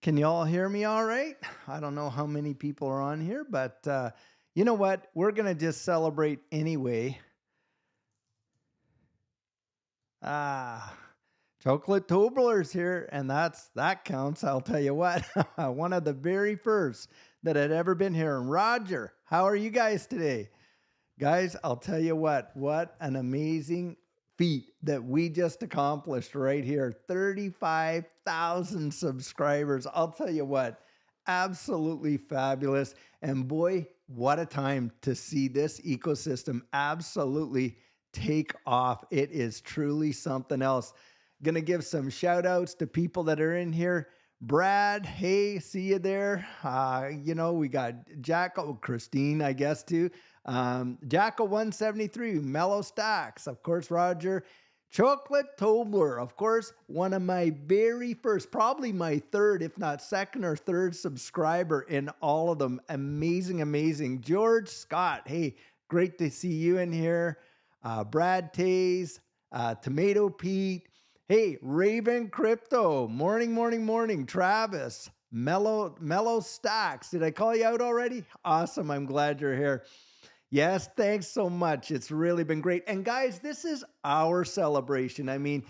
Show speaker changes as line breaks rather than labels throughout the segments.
Can you all hear me all right? I don't know how many people are on here, but you know what? We're going to just celebrate anyway. Ah, Chocolate Tobler's here, and that counts. I'll tell you what. One of the very first that had ever been here. And Roger, how are you guys today? Guys, I'll tell you what an amazing feat that we just accomplished right here. 35,000 subscribers. I'll tell you what, absolutely fabulous. And boy, what a time to see this ecosystem absolutely take off. It is truly something else. Gonna give some shout outs to people that are in here. Brad, hey, see you there. We got Jack, Christine, I guess, too. Jackal 173, Mellow Stacks, of course, Roger. Chocolate Tobler, of course, one of my very first, probably my third, if not second or third subscriber in all of them. Amazing, amazing. George Scott, hey, great to see you in here. Brad Tays, Tomato Pete. Hey, Raven Crypto. Morning, morning, morning. Travis, Mellow Stacks. Did I call you out already? Awesome. I'm glad you're here. Yes, thanks so much. It's really been great. And guys, this is our celebration. I mean,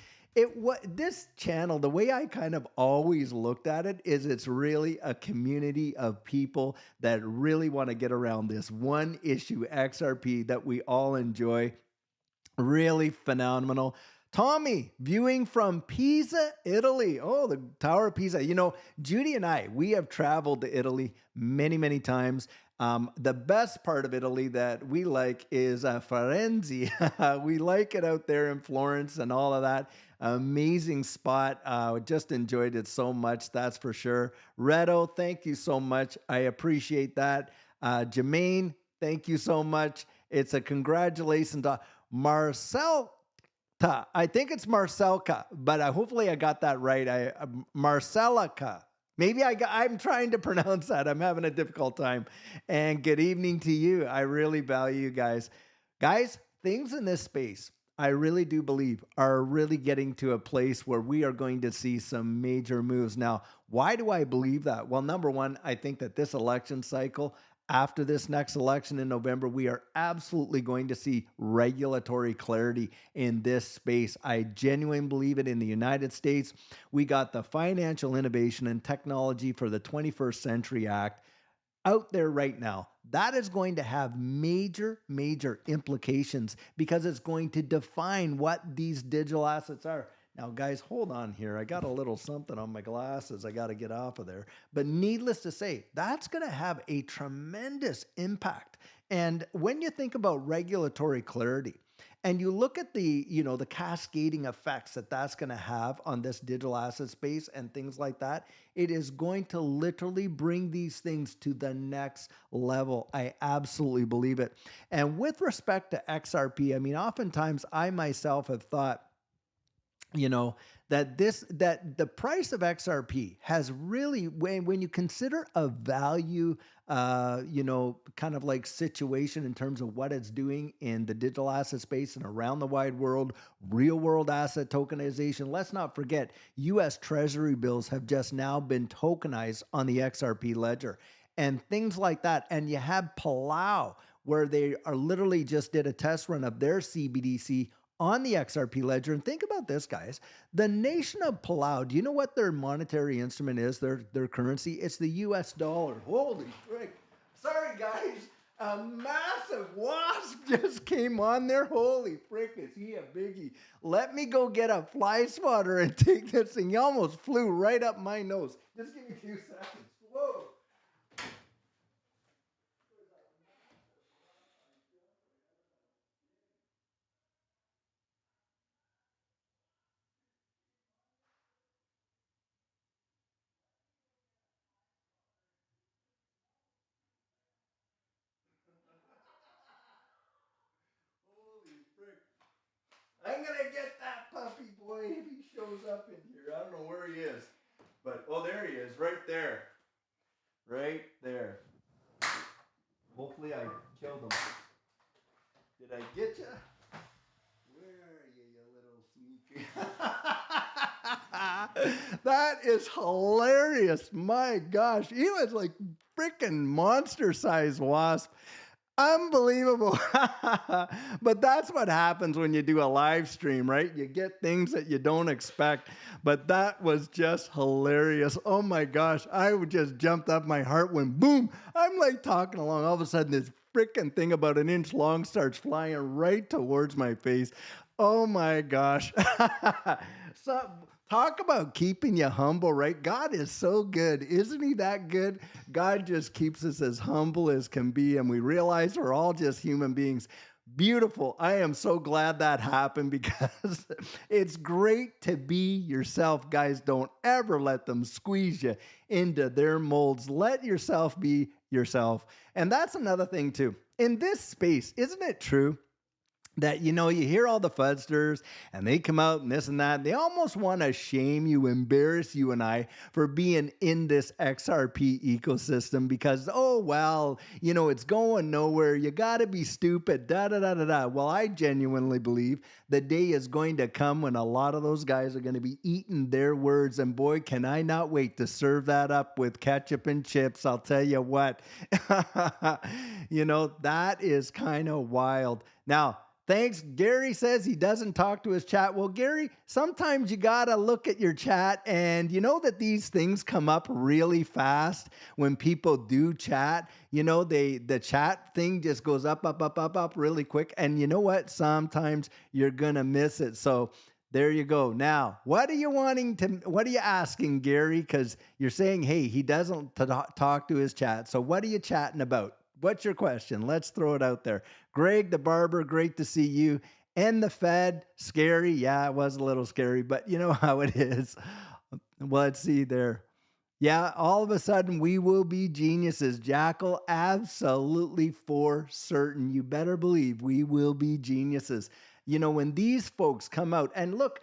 this channel, the way I kind of always looked at it is it's really a community of people that really want to get around this one issue XRP that we all enjoy. Really phenomenal. Tommy, viewing from Pisa, Italy. Oh, the Tower of Pisa. You know, Judy and I, we have traveled to Italy many, many times. The best part of Italy that we like is Firenze. We like it out there in Florence and all of that. Amazing spot. Just enjoyed it so much, that's for sure. Redo, thank you so much. I appreciate that. Jermaine, thank you so much. It's a congratulations to Marcel. I think it's Marcelka, but hopefully I got that right. Marcelica. Maybe I'm trying to pronounce that. I'm having a difficult time. And good evening to you. I really value you guys. Guys, things in this space, I really do believe, are really getting to a place where we are going to see some major moves. Now, why do I believe that? Well, number one, I think that this election cycle, after this next election in November, we are absolutely going to see regulatory clarity in this space. I genuinely believe it in the United States. We got the Financial Innovation and Technology for the 21st Century Act out there right now. That is going to have major, major implications because it's going to define what these digital assets are. Now, guys, hold on here. I got a little something on my glasses. I got to get off of there. But needless to say, that's going to have a tremendous impact. And when you think about regulatory clarity, and you look at the cascading effects that that's going to have on this digital asset space and things like that, it is going to literally bring these things to the next level. I absolutely believe it. And with respect to XRP, I mean, oftentimes I myself have thought, that the price of XRP has really, when you consider a value, kind of like situation in terms of what it's doing in the digital asset space and around the wide world, real world asset tokenization. Let's not forget, US Treasury bills have just now been tokenized on the XRP ledger and things like that. And you have Palau, where they are literally just did a test run of their CBDC on the XRP ledger. And think about this, guys. The nation of Palau, do you know what their monetary instrument is, their currency? It's the US dollar. Holy frick. Sorry, guys. A massive wasp just came on there. Holy frick, is he a biggie? Let me go get a fly swatter and take this thing. He almost flew right up my nose. Just give me a few seconds. Whoa. Holy frick. I'm gonna get that puppy boy if he shows up in here. I don't know where he is. But oh, there he is, right there. Right there. Hopefully I killed him. Did I get you? Where are you, you little sneaky? That is hilarious. My gosh. He was like freaking monster sized wasp. Unbelievable. But that's what happens when you do a live stream, right? You get things that you don't expect. But that was just hilarious. Oh my gosh. Just jumped up. My heart went boom. I'm like talking along. All of a sudden, this freaking thing about an inch long starts flying right towards my face. Oh my gosh. So talk about keeping you humble, right? God is so good. Isn't he that good? God just keeps us as humble as can be, and we realize we're all just human beings. Beautiful. I am so glad that happened because it's great to be yourself. Guys, don't ever let them squeeze you into their molds. Let yourself be yourself. And that's another thing, too. In this space, isn't it true that you hear all the fudsters and they come out and this and that, they almost want to shame you, embarrass you and I for being in this XRP ecosystem because, oh well, it's going nowhere, you got to be stupid, da da da da da. Well, I genuinely believe the day is going to come when a lot of those guys are going to be eating their words, and boy, can I not wait to serve that up with ketchup and chips. I'll tell you what. That is kind of wild. Now, thanks. Gary says he doesn't talk to his chat. Well, Gary, sometimes you got to look at your chat, and you know that these things come up really fast when people do chat. The chat thing just goes up, up, up, up, up really quick. And you know what? Sometimes you're going to miss it. So there you go. Now, what are you asking, Gary? Because you're saying, hey, he doesn't talk to his chat. So what are you chatting about? What's your question? Let's throw it out there. Greg the barber, great to see you. And the Fed, scary. Yeah, it was a little scary, but you know how it is. Well, let's see there. Yeah, all of a sudden we will be geniuses. Jackal, absolutely for certain. You better believe we will be geniuses. When these folks come out, and look,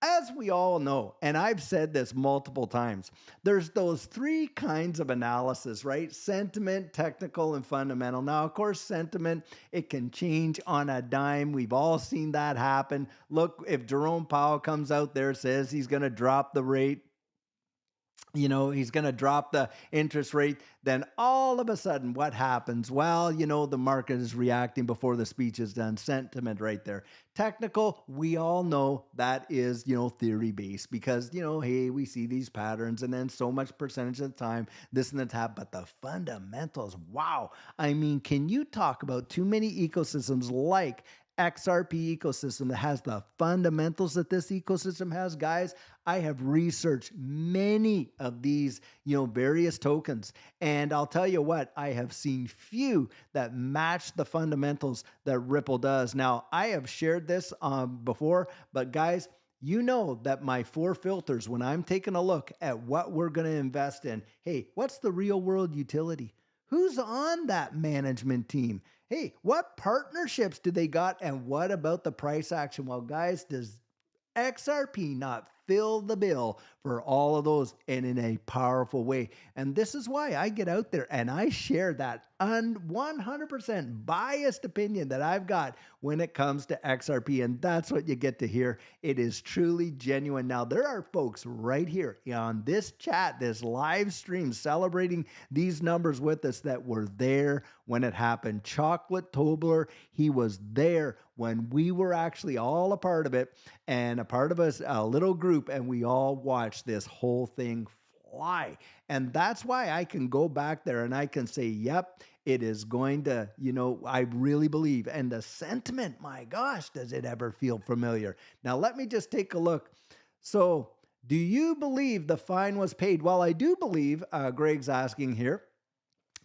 as we all know, and I've said this multiple times, there's those three kinds of analysis, right? Sentiment, technical, and fundamental. Now, of course, sentiment, it can change on a dime. We've all seen that happen. Look, if Jerome Powell comes out there, says he's going to drop the rate, he's going to drop the interest rate, then all of a sudden what happens? Well, the market is reacting before the speech is done. Sentiment right there. Technical, we all know that is, theory based because, hey, we see these patterns and then so much percentage of the time, this and that. But the fundamentals, wow. I mean, can you talk about too many ecosystems like XRP ecosystem that has the fundamentals that this ecosystem has? Guys, I have researched many of these, various tokens. And I'll tell you what, I have seen few that match the fundamentals that Ripple does. Now, I have shared this before, but guys, you know that my four filters, when I'm taking a look at what we're going to invest in, hey, what's the real world utility? Who's on that management team? Hey, what partnerships do they got? And what about the price action? Well, guys, does XRP not fill the bill for all of those and in a powerful way? And this is why I get out there and I share that 100% biased opinion that I've got when it comes to XRP. And that's what you get to hear. It is truly genuine. Now, there are folks right here on this chat, this live stream, celebrating these numbers with us that were there when it happened. Chocolate Tobler, he was there when we were actually all a part of it and a part of us, a little group, and we all watched this whole thing fly. And that's why I can go back there and I can say, yep, it is going to, I really believe. And the sentiment, my gosh, does it ever feel familiar? Now, let me just take a look. So, do you believe the fine was paid? Well, I do believe, Greg's asking here,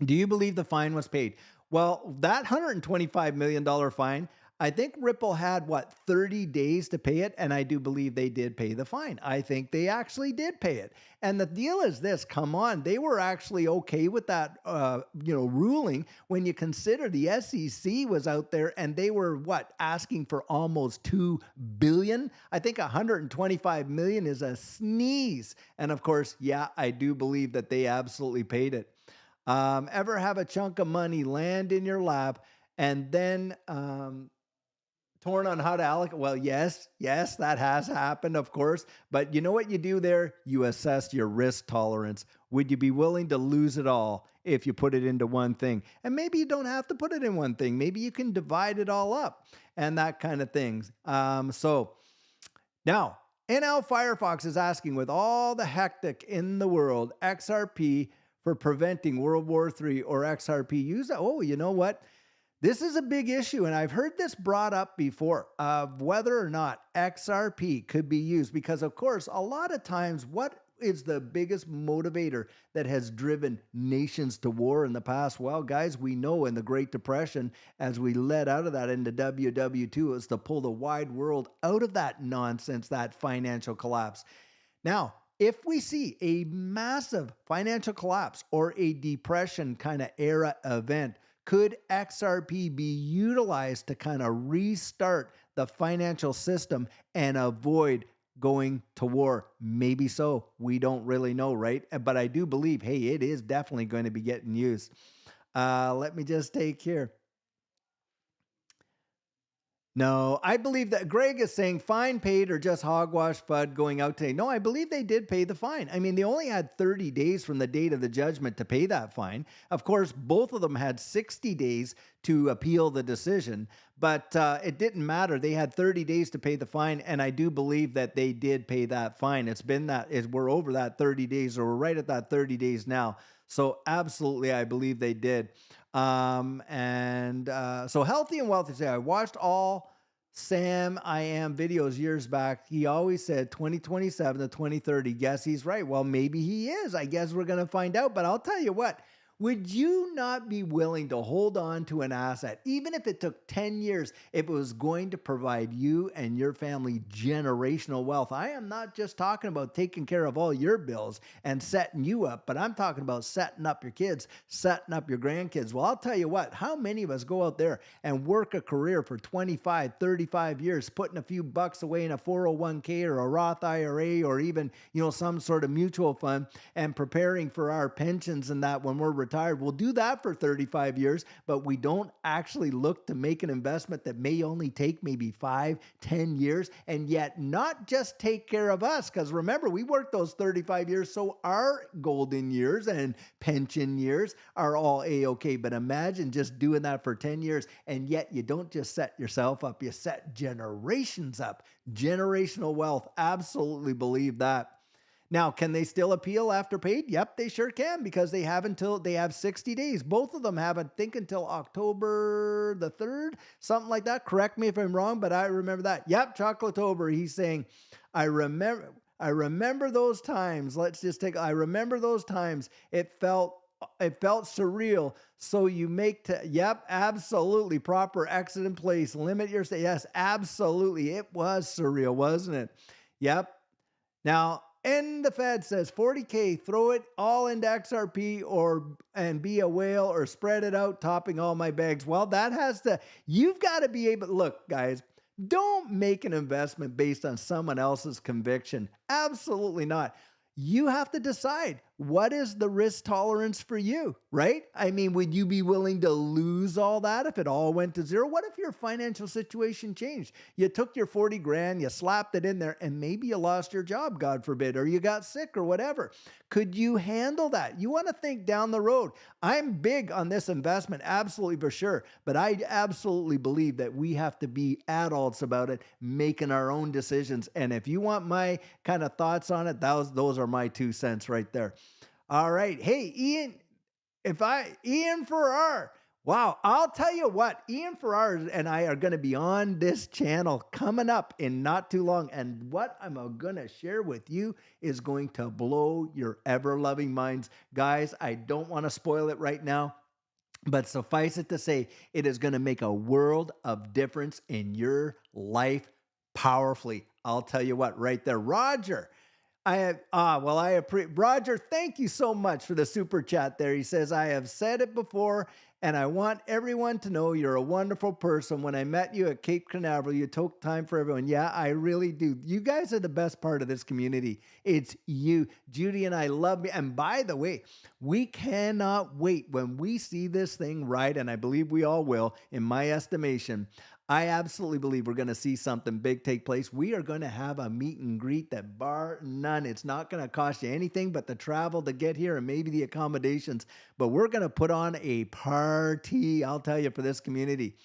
do you believe the fine was paid? Well, that $125 million fine, I think Ripple had, 30 days to pay it, and I do believe they did pay the fine. I think they actually did pay it. And the deal is this, come on, they were actually okay with that, ruling when you consider the SEC was out there and they were, asking for almost $2 billion? I think $125 million is a sneeze. And of course, yeah, I do believe that they absolutely paid it. Ever have a chunk of money land in your lap and then torn on how to allocate. Well, yes, that has happened, of course. But you know what you do there? You assess your risk tolerance. Would you be willing to lose it all if you put it into one thing? And maybe you don't have to put it in one thing. Maybe you can divide it all up and that kind of things. So now, NL Firefox is asking, with all the hectic in the world, XRP for preventing World War III or XRP use? Oh, you know what? This is a big issue, and I've heard this brought up before of whether or not XRP could be used because, of course, a lot of times, what is the biggest motivator that has driven nations to war in the past? Well, guys, we know in the Great Depression, as we led out of that into WW2, is to pull the wide world out of that nonsense, that financial collapse. Now, if we see a massive financial collapse or a depression kind of era event, could XRP be utilized to kind of restart the financial system and avoid going to war? Maybe so. We don't really know, right? But I do believe, hey, it is definitely going to be getting used. Let me just take here. No, I believe that Greg is saying fine paid or just hogwash FUD going out today. No, I believe they did pay the fine. I mean, they only had 30 days from the date of the judgment to pay that fine. Of course, both of them had 60 days to appeal the decision, but it didn't matter. They had 30 days to pay the fine, and I do believe that they did pay that fine. It's been we're over that 30 days, or we're right at that 30 days now. So absolutely, I believe they did. So Healthy and Wealthy say, I watched all Sam I Am videos years back. He always said 2027 to 2030. Guess he's right. Well, maybe he is. I guess we're going to find out. But I'll tell you what, would you not be willing to hold on to an asset, even if it took 10 years, if it was going to provide you and your family generational wealth? I am not just talking about taking care of all your bills and setting you up, but I'm talking about setting up your kids, setting up your grandkids. Well, I'll tell you what, how many of us go out there and work a career for 25, 35 years, putting a few bucks away in a 401k or a Roth IRA or even, some sort of mutual fund and preparing for our pensions and that when we're retired? We'll do that for 35 years, but we don't actually look to make an investment that may only take maybe 5, 10 years and yet not just take care of us. Because remember, we worked those 35 years, so our golden years and pension years are all A-okay. But imagine just doing that for 10 years, and yet you don't just set yourself up, you set generations up. Generational wealth, absolutely believe that. Now, can they still appeal after paid? Yep, they sure can, because they have 60 days. Both of them have, I think, until October the 3rd, something like that. Correct me if I'm wrong, but I remember that. Yep, Chocolatober. He's saying, I remember those times. I remember those times. It felt surreal. So you yep, absolutely. Proper exit in place. Limit your stay. Yes, absolutely. It was surreal, wasn't it? Yep. Now, and the Fed says 40K, throw it all into XRP and be a whale or spread it out, topping all my bags. Well, you've got to be able, look, guys, don't make an investment based on someone else's conviction. Absolutely not. You have to decide, what is the risk tolerance for you, right? I mean, would you be willing to lose all that if it all went to zero? What if your financial situation changed? You took your 40 grand, you slapped it in there, and maybe you lost your job, God forbid, or you got sick or whatever. Could you handle that? You want to think down the road. I'm big on this investment, absolutely for sure, but I absolutely believe that we have to be adults about it, making our own decisions. And if you want my kind of thoughts on it, those are my 2 cents right there. All right. Hey, Ian Farrar. Wow. I'll tell you what, Ian Farrar and I are going to be on this channel coming up in not too long. And what I'm going to share with you is going to blow your ever-loving minds. Guys, I don't want to spoil it right now, but suffice it to say, it is going to make a world of difference in your life powerfully. I'll tell you what, right there. Roger. Roger, thank you so much for the super chat there. He says, I have said it before, and I want everyone to know you're a wonderful person. When I met you at Cape Canaveral, you took time for everyone. Yeah, I really do. You guys are the best part of this community. It's you. Judy and I love you. And by the way, we cannot wait when we see this thing right, and I believe we all will, in my estimation. I absolutely believe we're going to see something big take place. We are going to have a meet and greet that bar none. It's not going to cost you anything but the travel to get here and maybe the accommodations. But we're going to put on a party, I'll tell you, for this community.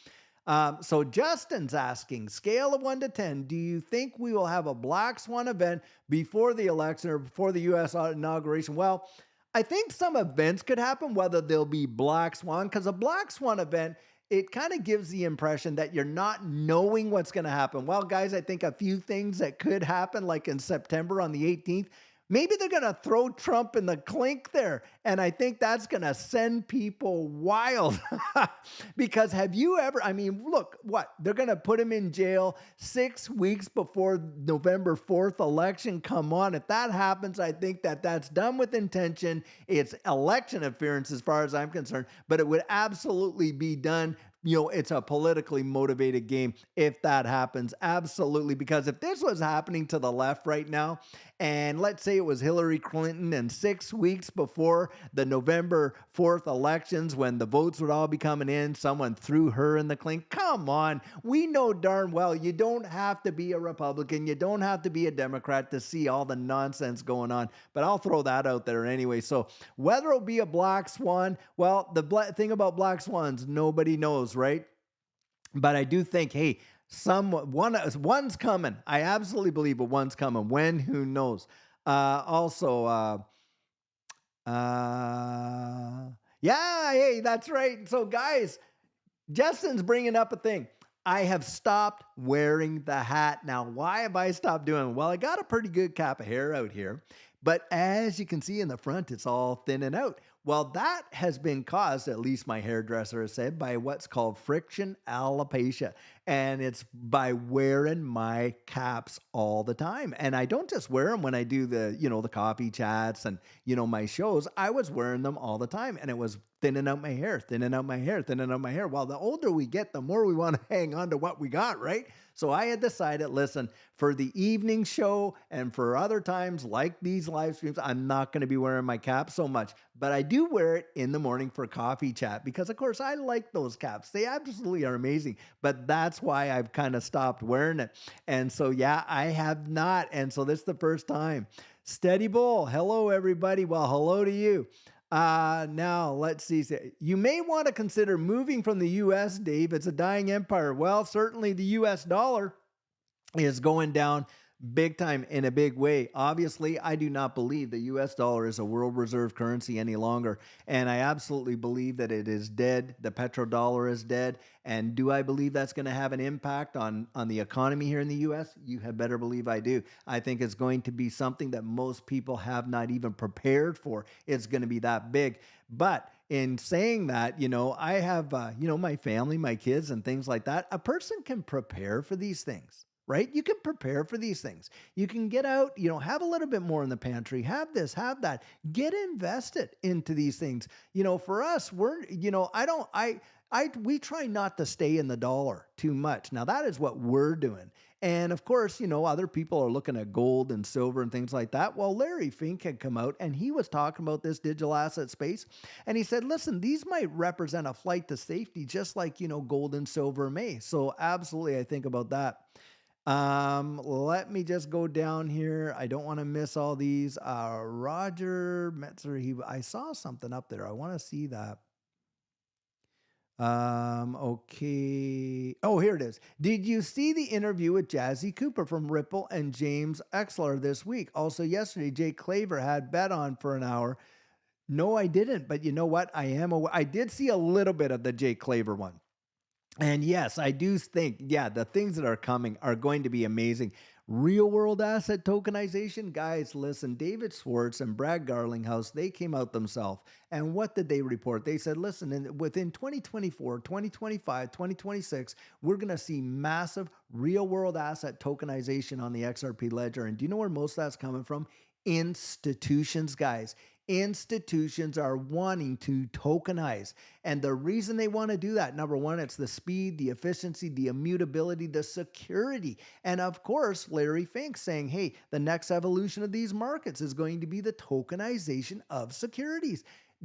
So Justin's asking, scale of 1 to 10, do you think we will have a Black Swan event before the election or before the U.S. inauguration? Well, I think some events could happen, whether they'll be Black Swan, because a Black Swan event, it kind of gives the impression that you're not knowing what's going to happen. Well, guys, I think a few things that could happen, like in September on the 18th, maybe they're going to throw Trump in the clink there. And I think that's going to send people wild. Because have you ever, I mean, look, what? They're going to put him in jail 6 weeks before November 4th election. Come on. If that happens, I think that that's done with intention. It's election interference as far as I'm concerned, but it would absolutely be done. It's a politically motivated game if that happens. Absolutely. Because if this was happening to the left right now, and let's say it was Hillary Clinton, and 6 weeks before the November 4th elections, when the votes would all be coming in, someone threw her in the clink. Come on. We know darn well you don't have to be a Republican. You don't have to be a Democrat to see all the nonsense going on. But I'll throw that out there anyway. So whether it'll be a Black Swan, well, the thing about Black Swans, nobody knows, right? But I do think, hey, one's coming. I absolutely believe one's coming. When? Who knows? Also, yeah, hey, that's right. So, guys, Justin's bringing up a thing. I have stopped wearing the hat. Now, why have I stopped doing it? Well, I got a pretty good cap of hair out here, but as you can see in the front, it's all thinning out. Well, that has been caused, at least my hairdresser has said, by what's called friction alopecia. And it's by wearing my caps all the time. And I don't just wear them when I do the coffee chats and, my shows. I was wearing them all the time, and it was thinning out my hair, thinning out my hair, thinning out my hair. Well, the older we get, the more we want to hang on to what we got, right? So I had decided, listen, for the evening show and for other times like these live streams, I'm not going to be wearing my cap so much, but I do wear it in the morning for coffee chat because, of course, I like those caps. They absolutely are amazing, but that's why I've kind of stopped wearing it. And so, yeah, I have not. And so this is the first time. Steady Bull, hello, everybody. Well, hello to you. Now let's see. You may want to consider moving from the U.S., Dave. It's a dying empire. Well, certainly the U.S. dollar is going down big time in a big way. Obviously, I do not believe the US dollar is a world reserve currency any longer. And I absolutely believe that it is dead. The petrodollar is dead. And do I believe that's going to have an impact on the economy here in the US? You had better believe I do. I think it's going to be something that most people have not even prepared for. It's going to be that big. But in saying that, I have, my family, my kids, and things like that. A person can prepare for these things, right? You can prepare for these things. You can get out, have a little bit more in the pantry, have this, have that, get invested into these things. For us, we try not to stay in the dollar too much. Now that is what we're doing. And of course, other people are looking at gold and silver and things like that. Well, Larry Fink had come out and he was talking about this digital asset space. And he said, listen, these might represent a flight to safety, just like, gold and silver may. So absolutely, I think about that. Let me just go down here. I don't want to miss all these. Roger Metzer, I saw something up there. I want to see that. Okay. Oh, here it is. Did you see the interview with Jazzy Cooper from Ripple and James Exler this week? Also, yesterday, Jay Claver had bet on for an hour. No, I didn't. But you know what? I did see a little bit of the Jay Claver one. And yes, I do think, the things that are coming are going to be amazing. Real world asset tokenization, guys, listen, David Schwartz and Brad Garlinghouse, they came out themselves. And what did they report? They said, listen, within 2024, 2025, 2026, we're going to see massive real world asset tokenization on the XRP ledger. And do you know where most of that's coming from? Institutions, guys. Institutions are wanting to tokenize. And the reason they want to do that, number one, it's the speed, the efficiency, the immutability, the security. And of course, Larry Fink saying, hey, the next evolution of these markets is going to be the tokenization of securities.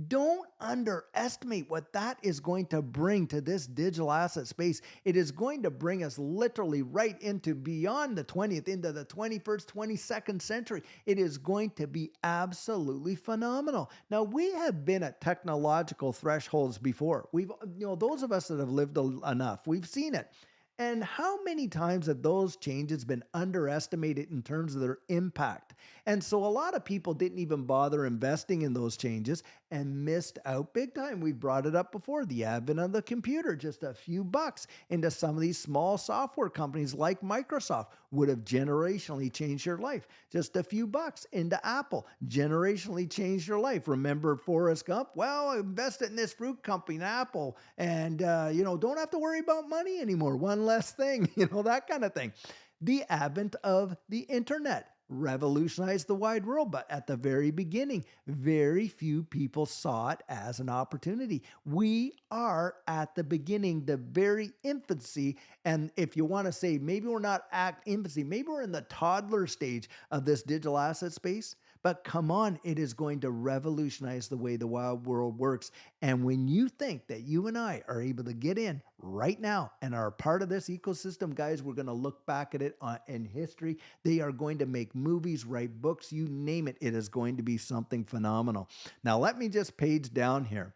Don't underestimate what that is going to bring to this digital asset space. It is going to bring us literally right into beyond the 20th, into the 21st, 22nd century. It is going to be absolutely phenomenal. Now, we have been at technological thresholds before. Those of us that have lived enough, we've seen it. And how many times have those changes been underestimated in terms of their impact? And so a lot of people didn't even bother investing in those changes and missed out big time. We've brought it up before, the advent of the computer, just a few bucks into some of these small software companies like Microsoft would have generationally changed your life. Just a few bucks into Apple generationally changed your life. Remember Forrest Gump? Well, I invested in this fruit company, Apple, and don't have to worry about money anymore. One less thing, that kind of thing. The advent of the internet revolutionized the wide world, but at the very beginning, very few people saw it as an opportunity. We are at the beginning, the very infancy. And if you want to say maybe we're not at infancy, maybe we're in the toddler stage of this digital asset space. But come on, it is going to revolutionize the way the wild world works. And when you think that you and I are able to get in right now and are part of this ecosystem, guys, we're going to look back at it in history. They are going to make movies, write books, you name it. It is going to be something phenomenal. Now, let me just page down here.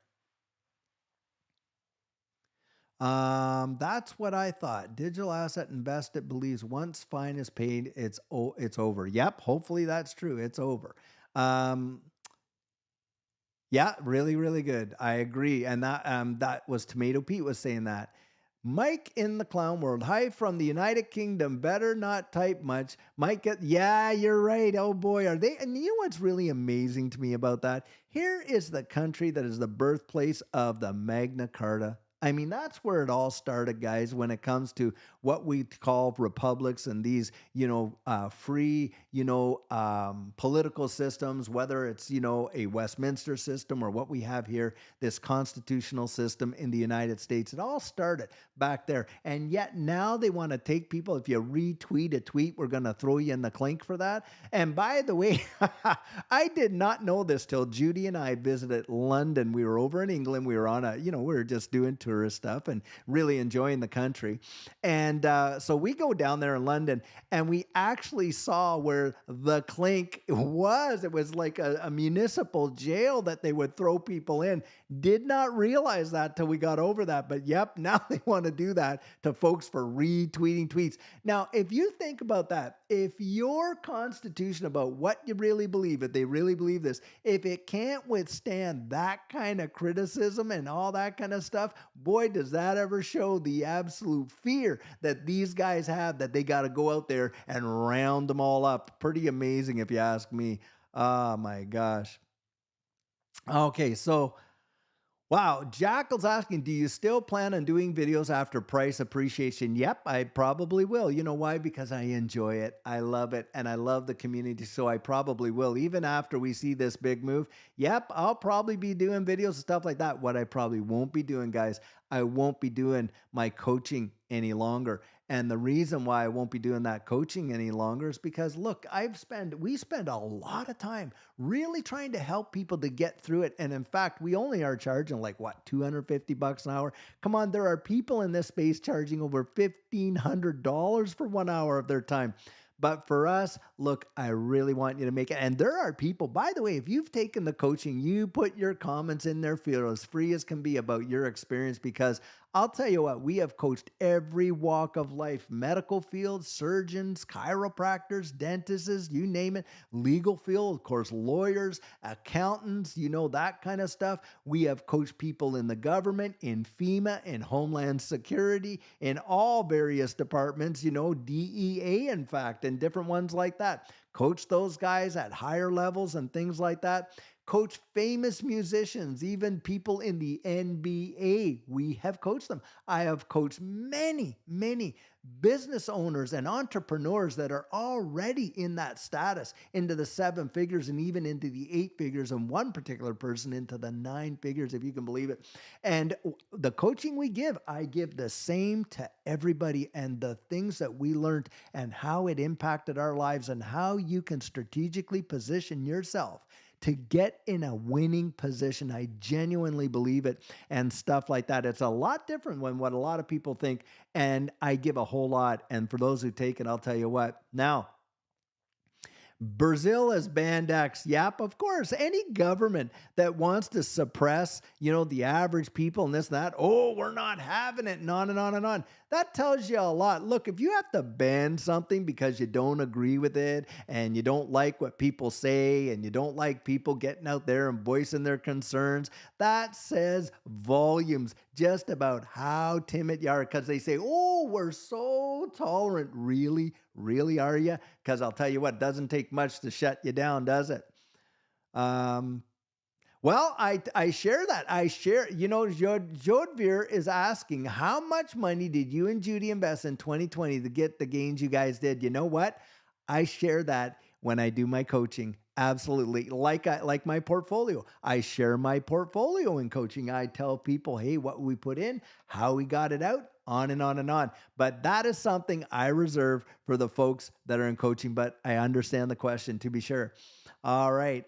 That's what I thought. Digital asset investor believes once fine is paid, it's over. Yep, hopefully that's true. It's over. Um, yeah, really, really good. I agree. And that was Tomato Pete was saying that. Mike in the clown world. Hi from the United Kingdom. Better not type much. Mike, yeah, you're right. Oh boy, are they? And you know what's really amazing to me about that? Here is the country that is the birthplace of the Magna Carta. I mean, that's where it all started, guys, when it comes to what we call republics and these, free, political systems, whether it's, a Westminster system or what we have here, this constitutional system in the United States. It all started back there. And yet now they want to take people. If you retweet a tweet, we're going to throw you in the clink for that. And by the way, I did not know this till Judy and I visited London. We were over in England. We were on we were just doing tourist stuff and really enjoying the country. And so we go down there in London and we actually saw where the clink was. It was like a municipal jail that they would throw people in. Did not realize that till we got over that. But yep, now they want to do that to folks for retweeting tweets. Now, if you think about that, if your constitution about what you really believe, if they really believe this, if it can't withstand that kind of criticism and all that kind of stuff, boy, does that ever show the absolute fear that these guys have that they got to go out there and round them all up. Pretty amazing if you ask me. Oh my gosh. Okay, so wow, Jackal's asking, do you still plan on doing videos after price appreciation? Yep, I probably will. You know why? Because I enjoy it. I love it. And I love the community. So I probably will. Even after we see this big move, yep, I'll probably be doing videos and stuff like that. What I probably won't be doing, guys, I won't be doing my coaching any longer. And the reason why I won't be doing that coaching any longer is because look, we spend a lot of time really trying to help people to get through it. And in fact, we only are charging like what, 250 bucks an hour. Come on, there are people in this space charging over $1,500 for 1 hour of their time. But for us, look, I really want you to make it. And there are people, by the way, if you've taken the coaching, you put your comments in there, feel as free as can be about your experience, because I'll tell you what, we have coached every walk of life, medical field, surgeons, chiropractors, dentists, you name it, legal field, of course, lawyers, accountants, that kind of stuff. We have coached people in the government, in FEMA, in Homeland Security, in all various departments, DEA, in fact, and different ones like that. Coach those guys at higher levels and things like that. Coach famous musicians, even people in the NBA. We have coached them. I have coached many, many business owners and entrepreneurs that are already in that status, into the 7 figures and even into the 8 figures, and one particular person into the 9 figures, if you can believe it. And the coaching we give, I give the same to everybody, and the things that we learned and how it impacted our lives and how you can strategically position yourself to get in a winning position. I genuinely believe it and stuff like that. It's a lot different than what a lot of people think. And I give a whole lot. And for those who take it, I'll tell you what. Now, Brazil has banned X. Yep, of course. Any government that wants to suppress, the average people and this and that, oh, we're not having it, and on and on and on. That tells you a lot. Look, if you have to ban something because you don't agree with it and you don't like what people say and you don't like people getting out there and voicing their concerns, that says volumes just about how timid you are, because they say, oh, we're so tolerant. Really? Really, are you? Because I'll tell you what, it doesn't take much to shut you down, does it? Um, well, I share that. I share, Jodvir is asking, how much money did you and Judy invest in 2020 to get the gains you guys did? You know what? I share that when I do my coaching. Absolutely. Like my portfolio. I share my portfolio in coaching. I tell people, hey, what we put in, how we got it out, on and on and on. But that is something I reserve for the folks that are in coaching. But I understand the question, to be sure. All right.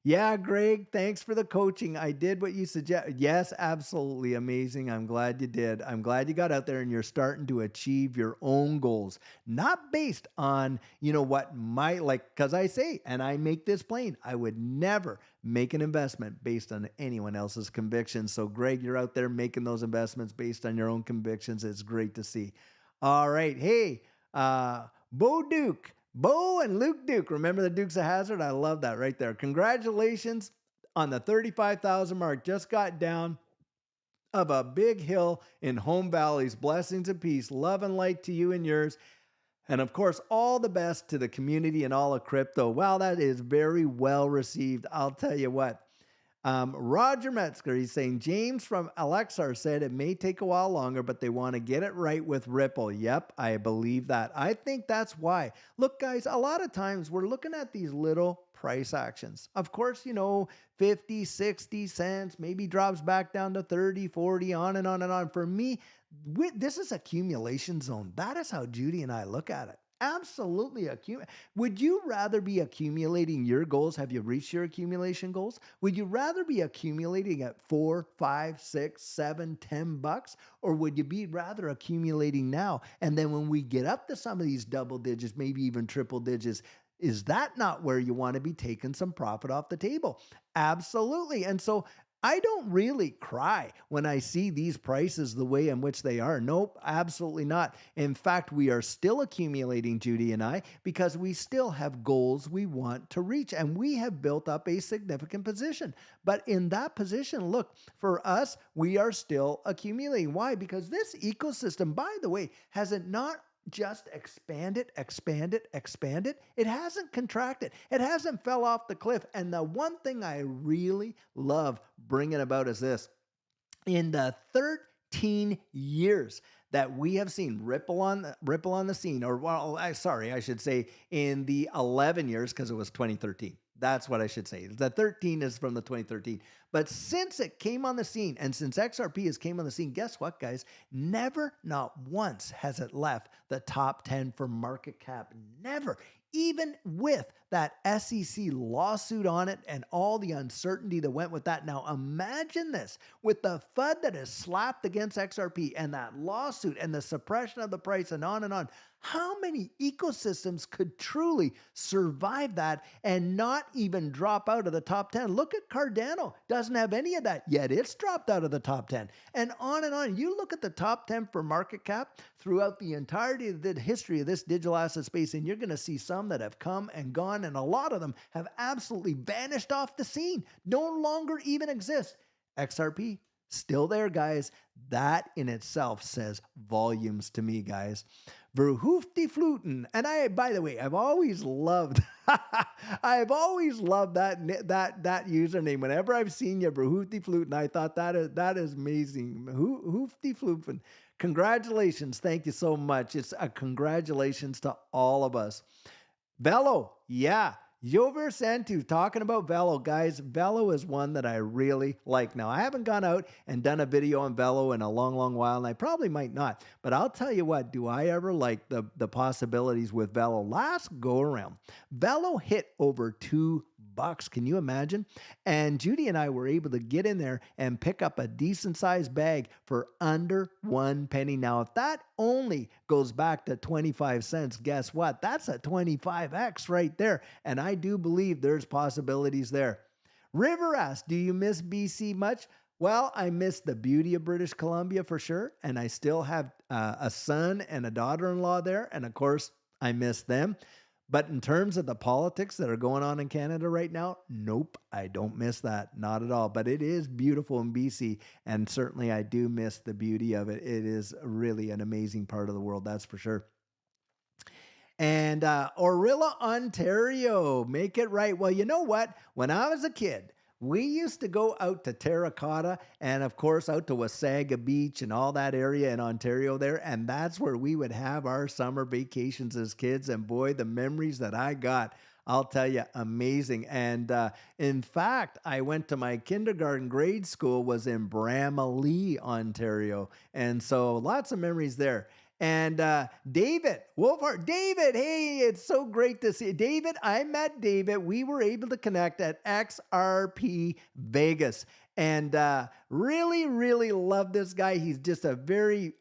Yeah, Greg, thanks for the coaching. I did what you suggest. Yes, absolutely amazing. I'm glad you did. I'm glad you got out there and you're starting to achieve your own goals, not based on, what might like, because I say, and I make this plain, I would never make an investment based on anyone else's convictions. So, Greg, you're out there making those investments based on your own convictions. It's great to see. All right. Hey, Bo Duke. Bo and Luke Duke. Remember the Dukes of Hazzard? I love that right there. Congratulations on the 35,000 mark. Just got down of a big hill in Home Valleys. Blessings and peace. Love and light to you and yours. And of course, all the best to the community and all of crypto. Wow, that is very well received. I'll tell you what. Roger Metzger, he's saying, James from Alexar said it may take a while longer, but they want to get it right with Ripple. Yep, I believe that. I think that's why. Look, guys, a lot of times we're looking at these little price actions. Of course, 50, 60 cents, maybe drops back down to 30, 40, on and on and on. For me, this is accumulation zone. That is how Judy and I look at it. Absolutely. Would you rather be accumulating your goals? Have you reached your accumulation goals? Would you rather be accumulating at 4, 5, 6, 7, 10 bucks? Or would you be rather accumulating now? And then when we get up to some of these double digits, maybe even triple digits, is that not where you want to be taking some profit off the table? Absolutely. And so I don't really cry when I see these prices the way in which they are. Nope, absolutely not. In fact, we are still accumulating, Judy and I, because we still have goals we want to reach, and we have built up a significant position. But in that position, look, for us, we are still accumulating. Why? Because this ecosystem, by the way, has it not just expanded. It hasn't contracted. It hasn't fell off the cliff. And the one thing I really love bringing about is this. In the 13 years that we have seen Ripple on the scene, or I should say in the 11 years, because it was 2013. That's what I should say. The 13 is from the 2013. But since it came on the scene, and since XRP has came on the scene, guess what, guys? Never, not once has it left the top 10 for market cap. Never. Even with that SEC lawsuit on it and all the uncertainty that went with that. Now imagine this, with the FUD that is slapped against XRP and that lawsuit and the suppression of the price and on and on. How many ecosystems could truly survive that and not even drop out of the top 10? Look at Cardano. Doesn't have any of that, yet it's dropped out of the top 10. And on and on. You look at the top 10 for market cap throughout the entirety of the history of this digital asset space, and you're going to see some that have come and gone, and a lot of them have absolutely vanished off the scene, no longer even exist. XRP, still there, guys. That in itself says volumes to me, guys. Verhoofd Fluten. And by the way, I've always loved, I've always loved that username. Whenever I've seen you, Verhoofd Fluten, I thought that is amazing. Hoofdy Fluten. Congratulations. Thank you so much. It's a congratulations to all of us. Velo. Yeah. Jover Santu talking about Velo. Guys, Velo is one that I really like. Now, I haven't gone out and done a video on Velo in a long, long while, and I probably might not. But I'll tell you what, do I ever like the possibilities with Velo? Last go around, Velo hit over $2 bucks. Can you imagine? And Judy and I were able to get in there and pick up a decent sized bag for under 1 penny. Now, if that only goes back to 25 cents, guess what? That's a 25x right there. And I do believe there's possibilities there. River asks, do you miss BC much? Well, I miss the beauty of British Columbia for sure. And I still have a son and a daughter in law there. And of course, I miss them. But in terms of the politics that are going on in Canada right now, nope, I don't miss that. Not at all. But it is beautiful in BC. And certainly I do miss the beauty of it. It is really an amazing part of the world, that's for sure. And Orilla, Ontario, make it right. Well, you know what? When I was a kid, we used to go out to Terracotta and, of course, out to Wasaga Beach and all that area in Ontario there. And that's where we would have our summer vacations as kids. And boy, the memories that I got, I'll tell you, amazing. And in fact, I went to my kindergarten grade school was in Bramalea, Ontario. And so lots of memories there. And David Wolfhard, David, hey, it's so great to see you. David, I met David. We were able to connect at XRP Vegas. And really, really love this guy. He's just a very,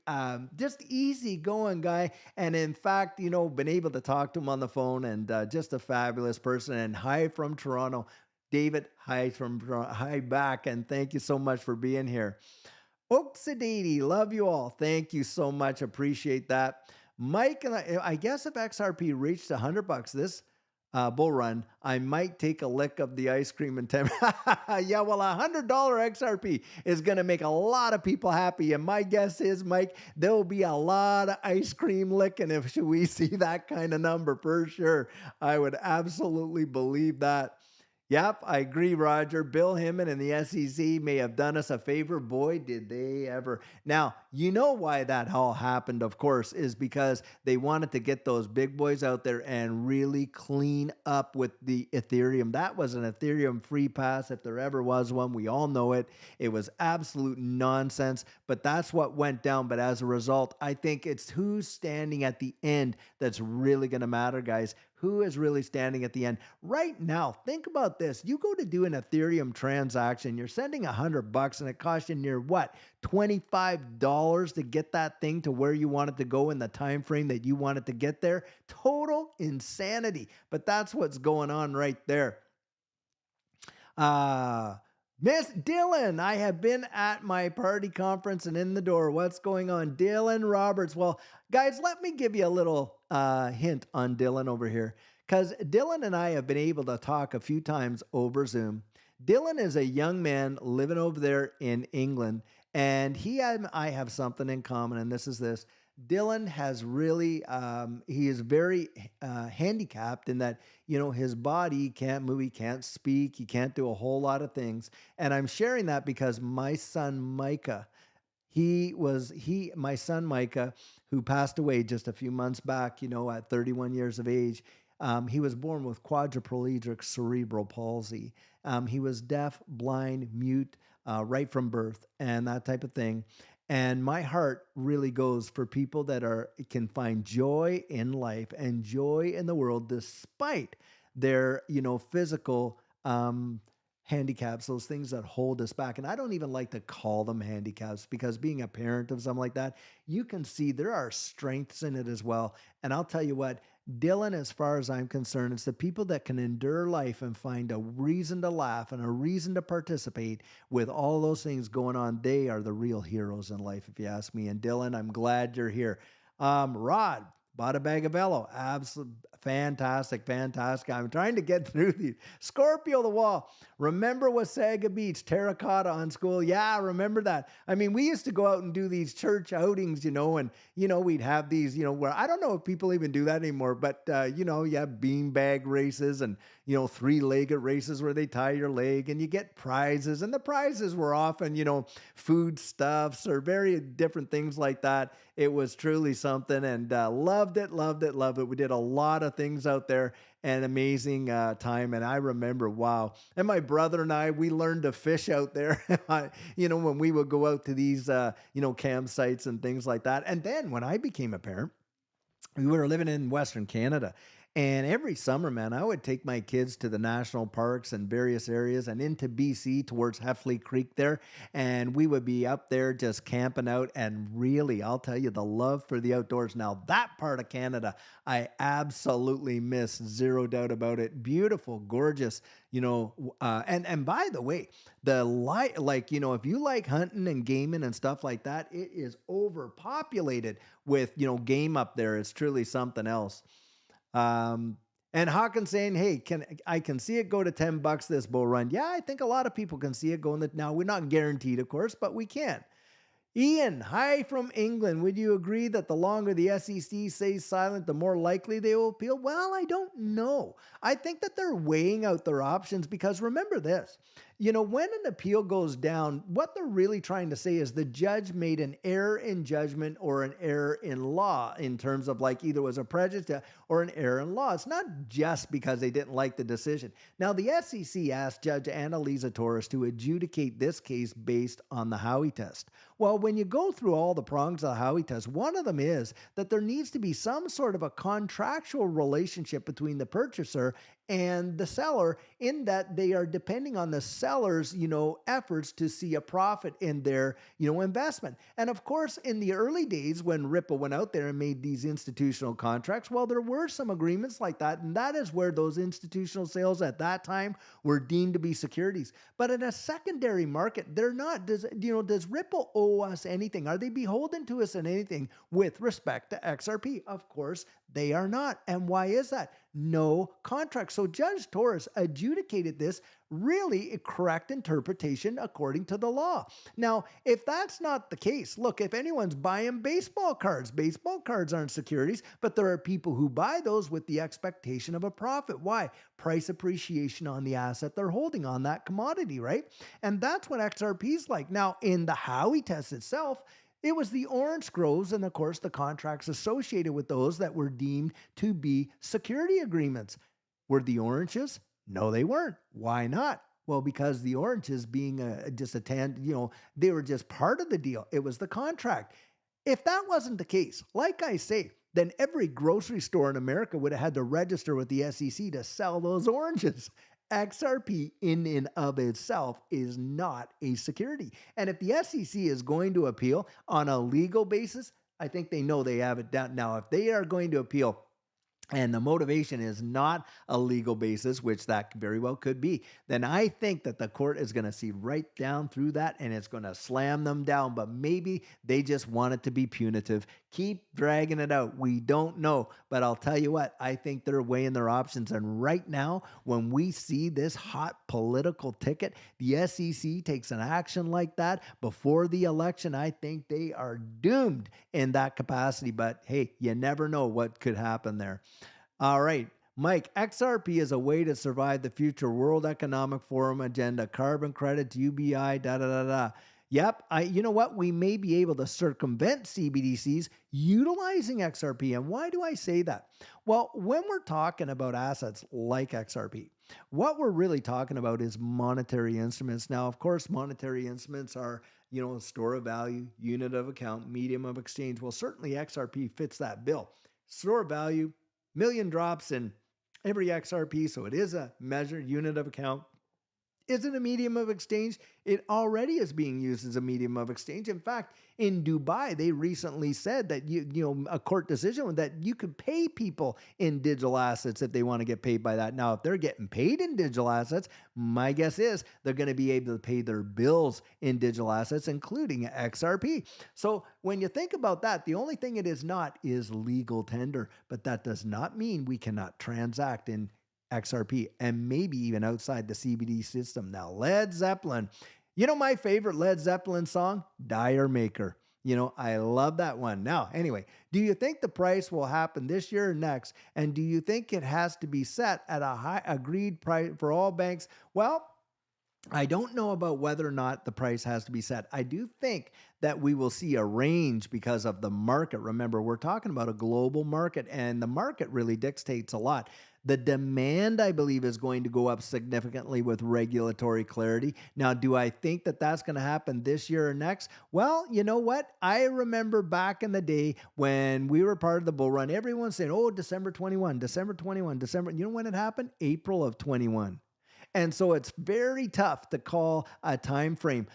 just easygoing guy. And in fact, you know, been able to talk to him on the phone and just a fabulous person. And hi from Toronto. David, hi from Toronto. Hi back. And thank you so much for being here. Oxidity, love you all. Thank you so much. Appreciate that. Mike and I guess if XRP reached $100 this bull run, I might take a lick of the ice cream and 10. Yeah, well, $100 XRP is going to make a lot of people happy. And my guess is, Mike, there'll be a lot of ice cream licking if we see that kind of number for sure. I would absolutely believe that. Yep, I agree, Roger. Bill Hinman and the SEC may have done us a favor. Boy, did they ever. Now, you know why that all happened, of course, is because they wanted to get those big boys out there and really clean up with the Ethereum. That was an Ethereum free pass, if there ever was one. We all know it. It was absolute nonsense, but that's what went down. But as a result, I think it's who's standing at the end that's really going to matter, guys. Who is really standing at the end right now? Think about this. You go to do an Ethereum transaction, you're sending $100 and it costs you near what? $25 to get that thing to where you want it to go in the time frame that you want it to get there. Total insanity. But that's what's going on right there. Miss Dylan, I have been at my party conference and in the door. What's going on? Dylan Roberts. Well, guys, let me give you a little hint on Dylan over here, because Dylan and I have been able to talk a few times over Zoom. Dylan is a young man living over there in England, and he and I have something in common, and this is this. Dylan has really, he is very handicapped in that, you know, his body can't move, he can't speak, he can't do a whole lot of things. And I'm sharing that because my son, Micah, my son Micah, who passed away just a few months back, you know, at 31 years of age. He was born with quadriplegic cerebral palsy. He was deaf, blind, mute, right from birth, and that type of thing. And my heart really goes for people that can find joy in life and joy in the world despite their, you know, physical handicaps, those things that hold us back. And I don't even like to call them handicaps, because being a parent of something like that, you can see there are strengths in it as well. And I'll tell you what, Dylan, as far as I'm concerned, it's the people that can endure life and find a reason to laugh and a reason to participate with all those things going on. They are the real heroes in life, if you ask me. And Dylan, I'm glad you're here. Rod bought a bag of Velo. Absolutely fantastic, fantastic. I'm trying to get through these. Scorpio the Wall. Remember Wasaga Beach, Terracotta on school? Yeah, I remember that. I mean, we used to go out and do these church outings, you know, and, you know, we'd have these, you know, where I don't know if people even do that anymore, but, you know, you have beanbag races and, you know, three-legged races where they tie your leg and you get prizes. And the prizes were often, you know, food stuffs or very different things like that. It was truly something, and loved it, loved it, loved it. We did a lot of things out there, and amazing time. And I remember, wow. And my brother and I, we learned to fish out there, you know, when we would go out to these, you know, campsites and things like that. And then when I became a parent, we were living in Western Canada. And every summer, man, I would take my kids to the national parks and various areas and into BC towards Heffley Creek there. And we would be up there just camping out. And really, I'll tell you, the love for the outdoors. Now, that part of Canada, I absolutely miss, zero doubt about it. Beautiful, gorgeous, and by the way, the light, like, if you like hunting and gaming and stuff like that, it is overpopulated with, game up there. It's truly something else. Um, and Hawkins saying, "Hey, can see it go to $10 this bull run?" Yeah, I think a lot of people can see it going. Now we're not guaranteed, of course, but we can. Ian, hi from England. Would you agree that the longer the SEC stays silent, the more likely they will appeal? Well, I don't know. I think that they're weighing out their options because remember this. When an appeal goes down, what they're really trying to say is the judge made an error in judgment or an error in law in terms of like either was a prejudice or an error in law. It's not just because they didn't like the decision. Now, the SEC asked Judge Annalisa Torres to adjudicate this case based on the Howey test. Well, when you go through all the prongs of the Howey test, one of them is that there needs to be some sort of a contractual relationship between the purchaser and the seller in that they are depending on the seller's, efforts to see a profit in their, investment. And of course, in the early days when Ripple went out there and made these institutional contracts, well, there were some agreements like that. And that is where those institutional sales at that time were deemed to be securities. But in a secondary market, they're not. Does Ripple owe us anything? Are they beholden to us in anything with respect to XRP? Of course, they are not. And why is that? No contract. So Judge Torres adjudicated this really a correct interpretation according to the law. Now, if that's not the case, look, if anyone's buying baseball cards aren't securities, but there are people who buy those with the expectation of a profit. Why? Price appreciation on the asset they're holding on that commodity, right? And that's what XRP is like. Now, in the Howey test itself, it was the orange groves and, of course, the contracts associated with those that were deemed to be security agreements. Were the oranges? No, they weren't. Why not? Well, because the oranges being just a they were just part of the deal. It was the contract. If that wasn't the case, like I say, then every grocery store in America would have had to register with the SEC to sell those oranges. XRP in and of itself is not a security. And if the SEC is going to appeal on a legal basis, I think they know they have it down. Now, if they are going to appeal and the motivation is not a legal basis, which that very well could be, then I think that the court is going to see right down through that and it's going to slam them down. But maybe they just want it to be punitive. Keep dragging it out. We don't know. But I'll tell you what, I think they're weighing their options. And right now, when we see this hot political ticket, the SEC takes an action like that before the election, I think they are doomed in that capacity. But hey, you never know what could happen there. All right. Mike, XRP is a way to survive the future World Economic Forum agenda, carbon credits, UBI, da da da da. Yep, you know what? We may be able to circumvent CBDCs utilizing XRP. And why do I say that? Well, when we're talking about assets like XRP, what we're really talking about is monetary instruments. Now, of course, monetary instruments are, store of value, unit of account, medium of exchange. Well, certainly XRP fits that bill. Store of value, million drops in every XRP, so it is a measured unit of account. Is it a medium of exchange? It already is being used as a medium of exchange. In fact, in Dubai, they recently said that a court decision that you could pay people in digital assets if they want to get paid by that. Now, if they're getting paid in digital assets, my guess is they're going to be able to pay their bills in digital assets, including XRP. So when you think about that, the only thing it is not is legal tender, but that does not mean we cannot transact in XRP and maybe even outside the CBD system. Now, Led Zeppelin, my favorite Led Zeppelin song, Dire Maker. I love that one. Now, anyway, do you think the price will happen this year or next? And do you think it has to be set at a high agreed price for all banks? Well, I don't know about whether or not the price has to be set. I do think that we will see a range because of the market. Remember, we're talking about a global market, and the market really dictates a lot. The demand, I believe, is going to go up significantly with regulatory clarity. Now, do I think that that's going to happen this year or next? Well, you know what? I remember back in the day when we were part of the bull run, everyone saying, oh, December 21, December 21, December. You know when it happened? April of 21. And so it's very tough to call a time frame.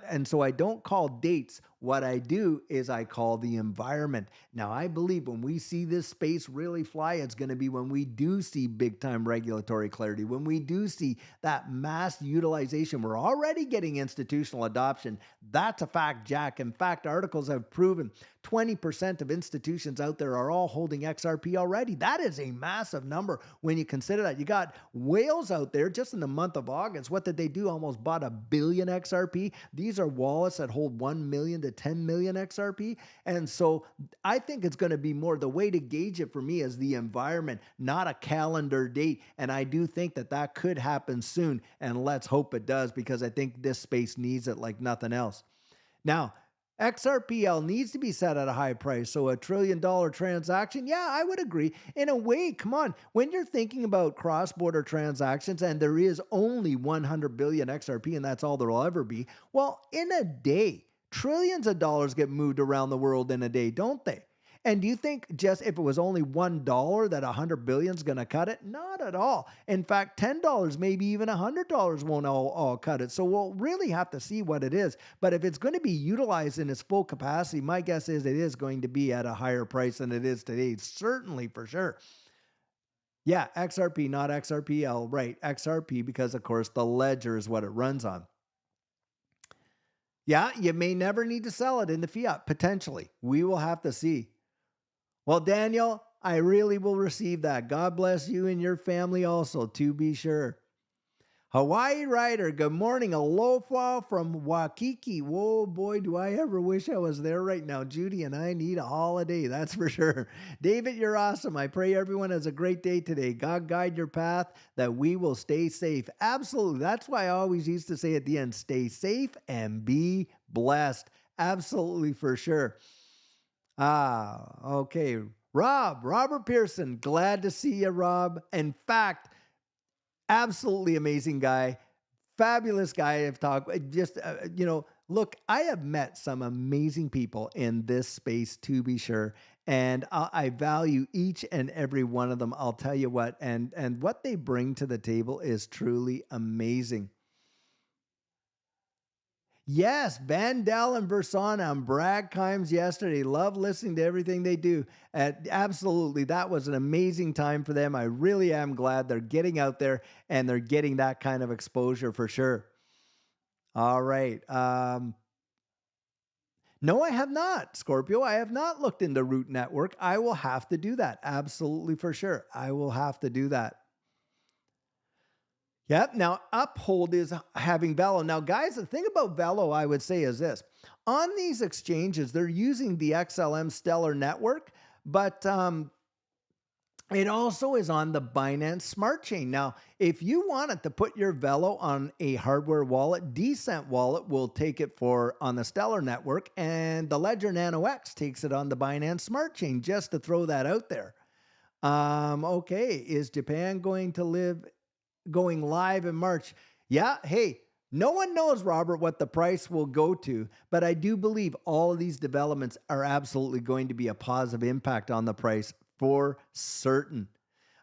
And so I don't call dates. What I do is I call the environment. Now, I believe when we see this space really fly, it's going to be when we do see big time regulatory clarity, when we do see that mass utilization. We're already getting institutional adoption. That's a fact, Jack. In fact, articles have proven 20% of institutions out there are all holding XRP already. That is a massive number when you consider that. You got whales out there just in the month of August. What did they do? Almost bought 1 billion XRP. These are wallets that hold 1 million to 10 million XRP. And so I think it's going to be more, the way to gauge it for me is the environment, not a calendar date. And I do think that that could happen soon. And let's hope it does, because I think this space needs it like nothing else. Now, XRPL needs to be set at a high price. So $1 trillion transaction, yeah, I would agree. In a way, come on, when you're thinking about cross-border transactions and there is only 100 billion XRP and that's all there will ever be, well, in a day, trillions of dollars get moved around the world in a day, don't they? And do you think just if it was only $1 that 100 billion is going to cut it? Not at all. In fact, $10, maybe even $100 won't all cut it. So we'll really have to see what it is. But if it's going to be utilized in its full capacity, my guess is it is going to be at a higher price than it is today. Certainly, for sure. Yeah, XRP, not XRPL. Right, XRP, because of course the ledger is what it runs on. Yeah, you may never need to sell it in the fiat, potentially. We will have to see. Well, Daniel, I really will receive that. God bless you and your family also, to be sure. Hawaii Rider, good morning. Aloha from Waikiki. Whoa, boy, do I ever wish I was there right now. Judy and I need a holiday, that's for sure. David, you're awesome. I pray everyone has a great day today. God guide your path, that we will stay safe. Absolutely. That's why I always used to say at the end, stay safe and be blessed. Absolutely, for sure. Okay. Robert Pearson, glad to see you, Rob. In fact, absolutely amazing guy, fabulous guy I've talked. Just, look, I have met some amazing people in this space, to be sure. And I value each and every one of them. I'll tell you what, and what they bring to the table is truly amazing. Yes, Vandal and Versana and Bragg Kimes yesterday. Love listening to everything they do. Absolutely, that was an amazing time for them. I really am glad they're getting out there and they're getting that kind of exposure for sure. All right. No, I have not, Scorpio. I have not looked into Root Network. I will have to do that. Absolutely, for sure. I will have to do that. Yep. Now, Uphold is having Velo. Now, guys, the thing about Velo, I would say, is this. On these exchanges, they're using the XLM Stellar network, but it also is on the Binance Smart Chain. Now, if you wanted to put your Velo on a hardware wallet, Decent Wallet will take it on the Stellar network, and the Ledger Nano X takes it on the Binance Smart Chain, just to throw that out there. Okay, is Japan going live in March? Yeah, hey, no one knows, Robert, what the price will go to, but I do believe all of these developments are absolutely going to be a positive impact on the price for certain.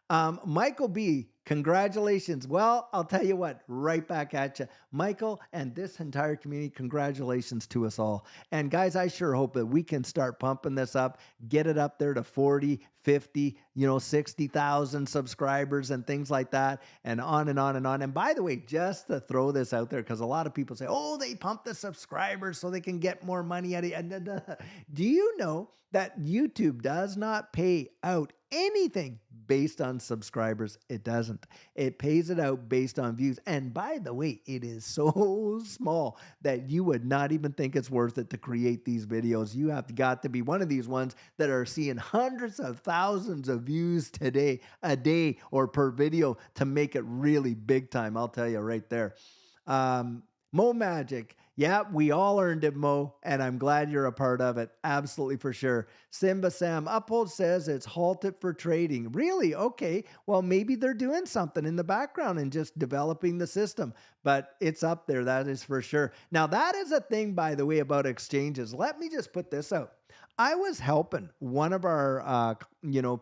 Michael B., congratulations. Well, I'll tell you what, right back at you. Michael and this entire community, congratulations to us all. And guys, I sure hope that we can start pumping this up, get it up there to 40, 50, 60,000 subscribers and things like that, and on and on and on. And by the way, just to throw this out there, because a lot of people say, oh, they pump the subscribers so they can get more money out of it. Do you know that YouTube does not pay out anything based on subscribers? It doesn't. It pays it out based on views. And by the way, it is so small that you would not even think it's worth it to create these videos. You have got to be one of these ones that are seeing hundreds of thousands of views a day or per video to make it really big time. I'll tell you right there. Mo Magic. Yeah, we all earned it, Mo, and I'm glad you're a part of it. Absolutely for sure. Simba Sam Uphold says it's halted for trading. Really? Okay. Well, maybe they're doing something in the background and just developing the system, but it's up there. That is for sure. Now, that is a thing, by the way, about exchanges. Let me just put this out. I was helping one of our,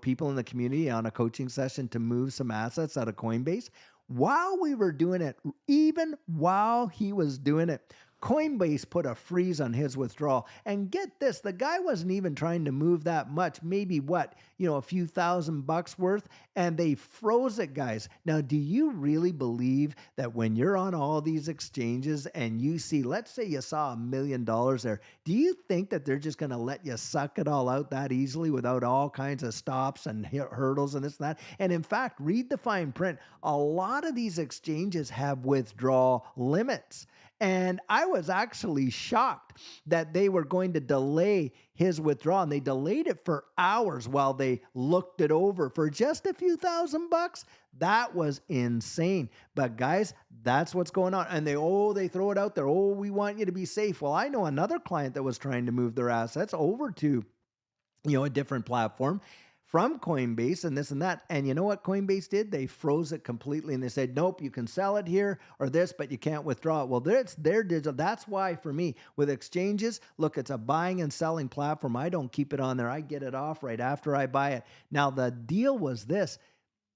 people in the community on a coaching session to move some assets out of Coinbase. While we were doing it, even while he was doing it, Coinbase put a freeze on his withdrawal. And get this, the guy wasn't even trying to move that much, maybe a few $1,000 worth, and they froze it, guys. Now, do you really believe that when you're on all these exchanges and you see, let's say you saw $1 million there, do you think that they're just going to let you suck it all out that easily without all kinds of stops and hurdles and this and that? And in fact, read the fine print. A lot of these exchanges have withdrawal limits. And I was actually shocked that they were going to delay his withdrawal. And they delayed it for hours while they looked it over for just a few $1,000. That was insane. But guys, that's what's going on. And they throw it out there. Oh, we want you to be safe. Well, I know another client that was trying to move their assets over to a different platform from Coinbase and this and that. And you know what Coinbase did? They froze it completely and they said, nope, you can sell it here or this, but you can't withdraw it. Well, it's their digital. That's why for me with exchanges, look, it's a buying and selling platform. I don't keep it on there. I get it off right after I buy it. Now, the deal was this.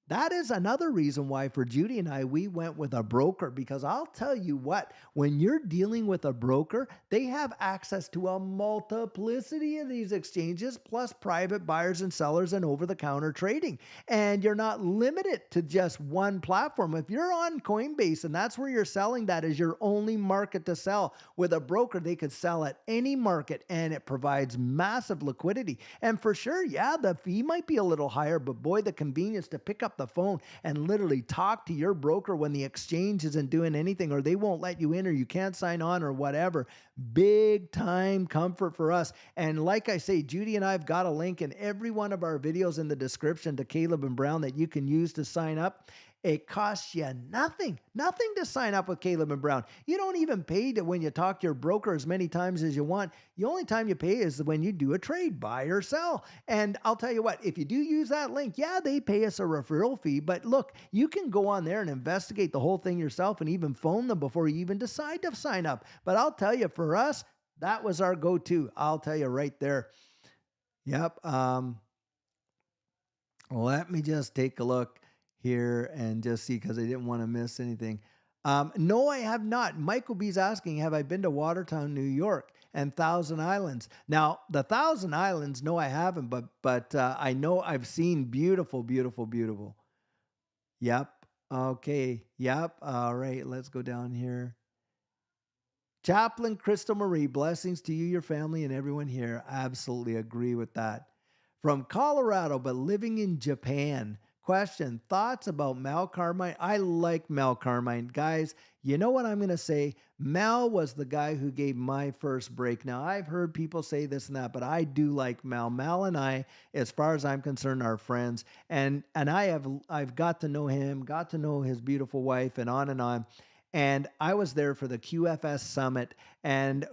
That is another reason why for Judy and I, we went with a broker, because I'll tell you what, when you're dealing with a broker, they have access to a multiplicity of these exchanges, plus private buyers and sellers and over-the-counter trading. And you're not limited to just one platform. If you're on Coinbase and that's where you're selling, that is your only market to sell. With a broker, they could sell at any market and it provides massive liquidity. And for sure, yeah, the fee might be a little higher, but boy, the convenience to pick up the phone and literally talk to your broker when the exchange isn't doing anything or they won't let you in or you can't sign on or whatever. Big time comfort for us. And like I say, Judy and I have got a link in every one of our videos in the description to Caleb and Brown that you can use to sign up. It costs you nothing to sign up with Caleb and Brown. You don't even pay when you talk to your broker as many times as you want. The only time you pay is when you do a trade, buy or sell. And I'll tell you what, if you do use that link, yeah, they pay us a referral fee. But look, you can go on there and investigate the whole thing yourself and even phone them before you even decide to sign up. But I'll tell you, for us, that was our go-to. I'll tell you right there. Yep. Let me just take a look here and just see because I didn't want to miss anything. No, I have not. Michael B's asking, have I been to Watertown, New York and Thousand Islands? Now, the Thousand Islands, no, I haven't, but I know I've seen beautiful, beautiful, beautiful. Yep. Okay. Yep. All right. Let's go down here. Chaplain Crystal Marie, blessings to you, your family, and everyone here. Absolutely agree with that. From Colorado, but living in Japan. Question, thoughts about Mel Carmine? I like Mel Carmine. Guys, you know what I'm going to say? Mel was the guy who gave my first break. Now, I've heard people say this and that, but I do like Mel. Mel and I, as far as I'm concerned, are friends. And I've got to know him, got to know his beautiful wife, and on and on. And I was there for the QFS summit. And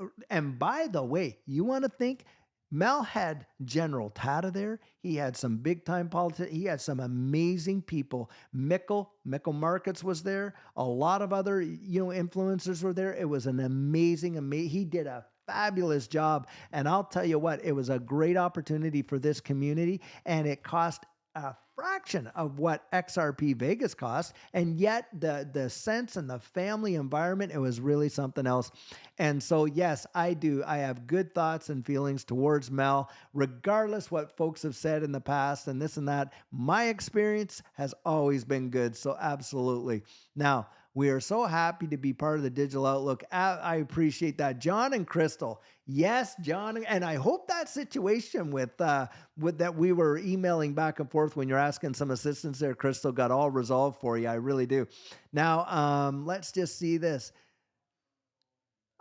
by the way, you want to think Mel had General Tata there. He had some big time politics. He had some amazing people. Mickle Markets was there. A lot of other influencers were there. It was an amazing. He did a fabulous job. And I'll tell you what, it was a great opportunity for this community, and it cost a fraction of what XRP Vegas cost, and yet the sense and the family environment, it was really something else. And so yes, I do. I have good thoughts and feelings towards Mel, regardless what folks have said in the past and this and that. My experience has always been good. So absolutely. Now, we are so happy to be part of the Digital Outlook. I appreciate that. John and Crystal. Yes, John. And I hope that situation with that we were emailing back and forth when you're asking some assistance there, Crystal, got all resolved for you. I really do. Now, let's just see this.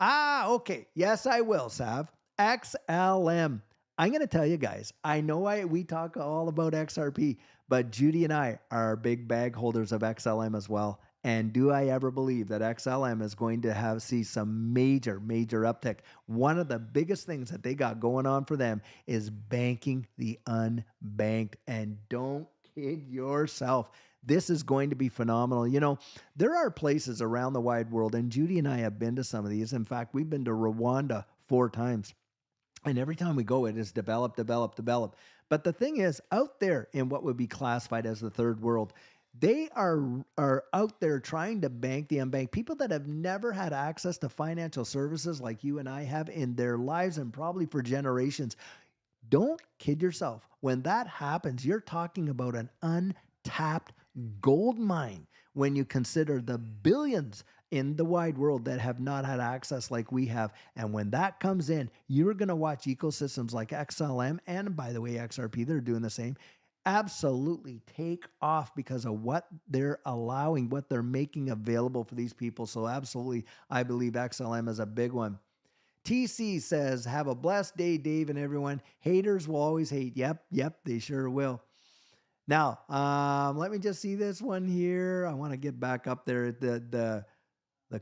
Okay. Yes, I will, Sav. XLM. I'm going to tell you guys, I know we talk all about XRP, but Judy and I are big bag holders of XLM as well. And do I ever believe that XLM is going to see some major uptick? One of the biggest things that they got going on for them is banking the unbanked. And don't kid yourself. This is going to be phenomenal. There are places around the wide world, and Judy and I have been to some of these. In fact, we've been to Rwanda 4 times. And every time we go, it is develop, develop, develop. But the thing is, out there in what would be classified as the third world, they are out there trying to bank the unbanked. People that have never had access to financial services like you and I have in their lives, and probably for generations. Don't kid yourself. When that happens, you're talking about an untapped gold mine when you consider the billions in the wide world that have not had access like we have. And when that comes in, you're going to watch ecosystems like XLM and, by the way, XRP, they're doing the same, absolutely take off because of what they're allowing, what they're making available for these people. So absolutely, I believe XLM is a big one. TC says, have a blessed day, Dave and everyone. Haters will always hate. Yep, they sure will. Now, let me just see this one here. I want to get back up there. The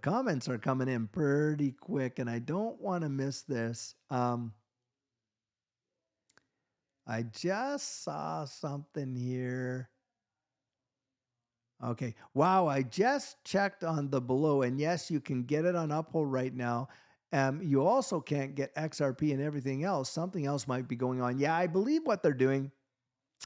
comments are coming in pretty quick, and I don't want to miss this. I just saw something here. Okay. Wow. I just checked on the below, and yes, you can get it on Uphold right now. You also can't get XRP and everything else. Something else might be going on. Yeah, I believe what they're doing.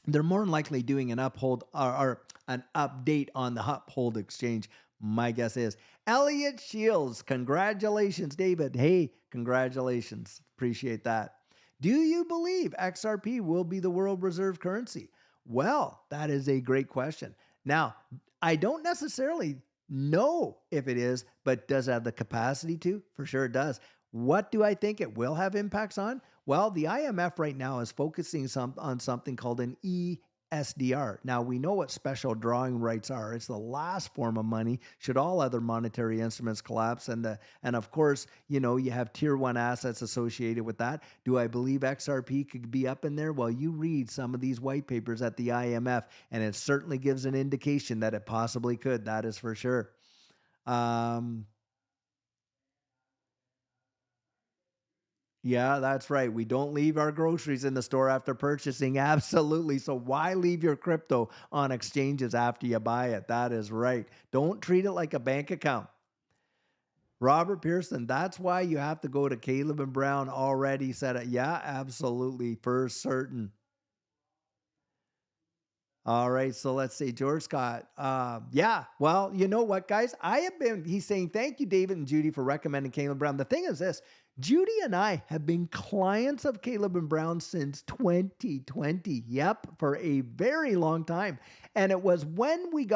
They're more than likely doing an uphold or an update on the Uphold exchange. My guess is Elliot Shields. Congratulations, David. Hey, congratulations. Appreciate that. Do you believe XRP will be the world reserve currency? Well, that is a great question. Now, I don't necessarily know if it is, but does it have the capacity to? For sure it does. What do I think it will have impacts on? Well, the IMF right now is focusing on something called an ESDR. Now, we know what special drawing rights are. It's the last form of money should all other monetary instruments collapse. And of course, you have tier one assets associated with that. Do I believe XRP could be up in there? Well, you read some of these white papers at the IMF, and it certainly gives an indication that it possibly could. That is for sure. Yeah, that's right. We don't leave our groceries in the store after purchasing. Absolutely. So why leave your crypto on exchanges after you buy it? That is right. Don't treat it like a bank account. Robert Pearson, that's why you have to go to Caleb and Brown already said it. Yeah, absolutely. For certain. All right, so let's see, George Scott. Yeah, well, you know what, guys? He's saying, thank you, David and Judy, for recommending Caleb Brown. The thing is this, Judy and I have been clients of Caleb and Brown since 2020. Yep, for a very long time. And it was when we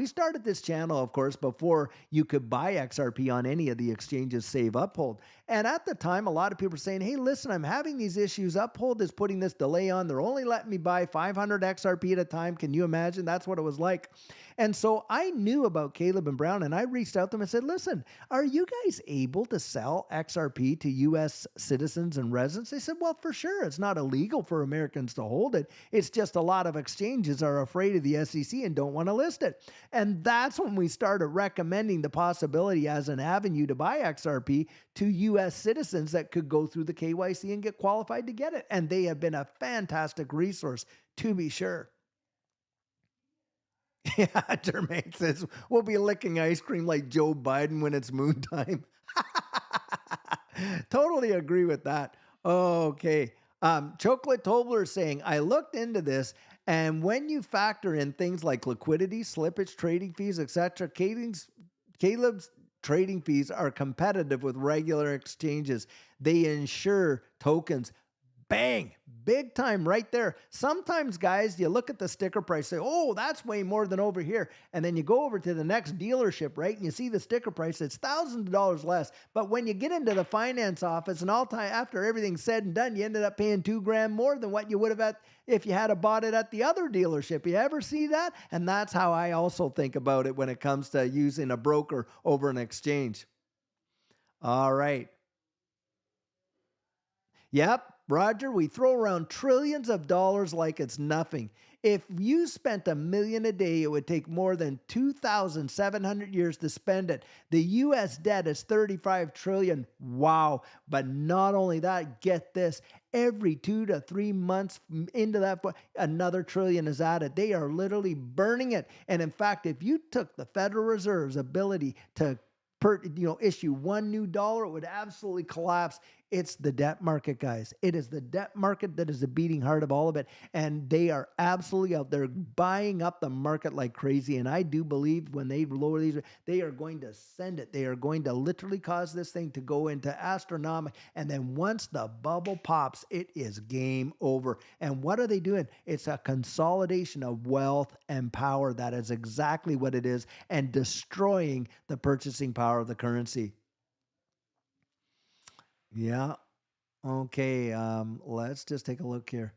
started this channel, of course, before you could buy XRP on any of the exchanges, save Uphold. And at the time, a lot of people were saying, hey, listen, I'm having these issues. Uphold is putting this delay on. They're only letting me buy 500 XRP at a time. Can you imagine? That's what it was like. And so I knew about Caleb and Brown, and I reached out to them and said, listen, are you guys able to sell XRP to U.S. citizens and residents? They said, well, for sure. It's not illegal for Americans to hold it. It's just a lot of exchanges are afraid of the SEC and don't want to list it. And that's when we started recommending the possibility as an avenue to buy XRP to U.S. citizens that could go through the KYC and get qualified to get it. And they have been a fantastic resource, to be sure. Yeah, Jermaine says, we'll be licking ice cream like Joe Biden when it's moon time. Totally agree with that. Okay. Chocolate Tobler is saying, I looked into this, and when you factor in things like liquidity, slippage, trading fees, etc., Caleb's trading fees are competitive with regular exchanges. They insure tokens. Bang, big time right there. Sometimes, guys, you look at the sticker price, say, oh, that's way more than over here. And then you go over to the next dealership, right? And you see the sticker price, it's thousands of dollars less. But when you get into the finance office and all time after everything's said and done, you ended up paying $2,000 more than what you would have if you had bought it at the other dealership. You ever see that? And that's how I also think about it when it comes to using a broker over an exchange. All right. Yep. Roger, we throw around trillions of dollars like it's nothing. If you spent 1 million a day, it would take more than 2,700 years to spend it. The US debt is 35 trillion. Wow. But not only that, get this. Every 2 to 3 months into that, another trillion is added. They are literally burning it. And in fact, if you took the Federal Reserve's ability to issue one new dollar, it would absolutely collapse. It's the debt market, guys. It is the debt market that is the beating heart of all of it. And they are absolutely out there buying up the market like crazy. And I do believe when they lower these, they are going to send it. They are going to literally cause this thing to go into astronomical. And then once the bubble pops, it is game over. And what are they doing? It's a consolidation of wealth and power. That is exactly what it is, and destroying the purchasing power of the currency. Yeah. Okay. Let's just take a look here.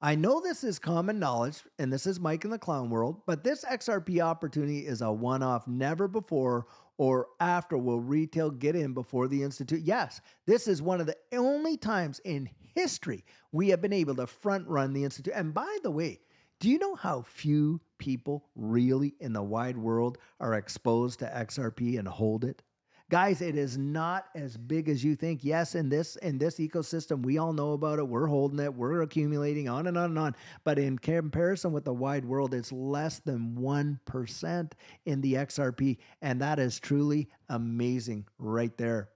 I know this is common knowledge, and this is Mike in the Clown World, but this XRP opportunity is a one off. Never before or after will retail get in before the Institute. Yes, this is one of the only times in history we have been able to front run the Institute. And by the way, do you know how few people really in the wide world are exposed to XRP and hold it? Guys, it is not as big as you think. Yes, in this ecosystem, we all know about it. We're holding it. We're accumulating on and on and on. But in comparison with the wide world, it's less than 1% in the XRP. And that is truly amazing right there.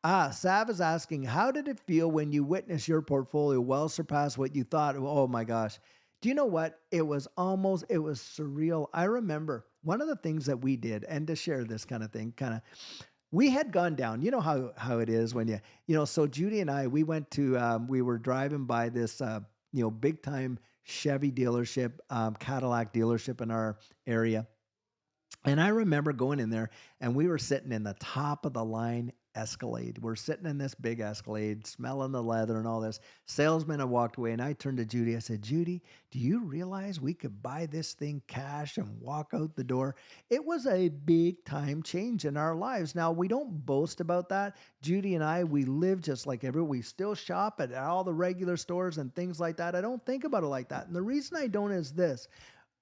Sav is asking, how did it feel when you witnessed your portfolio well surpass what you thought? Oh my gosh. Do you know what? It was surreal. I remember one of the things that we did, and to share this kind of thing, we had gone down. You know how it is when so Judy and I, we went to, we were driving by this, big time Chevy dealership, Cadillac dealership in our area. And I remember going in there and we were sitting in the top of the line Escalade. We're sitting in this big Escalade, smelling the leather and all this. Salesman had walked away and I turned to Judy. I said, Judy, do you realize we could buy this thing cash and walk out the door? It was a big time change in our lives. Now, we don't boast about that. Judy and I, we live just like everyone. We still shop at all the regular stores and things like that. I don't think about it like that. And the reason I don't is this.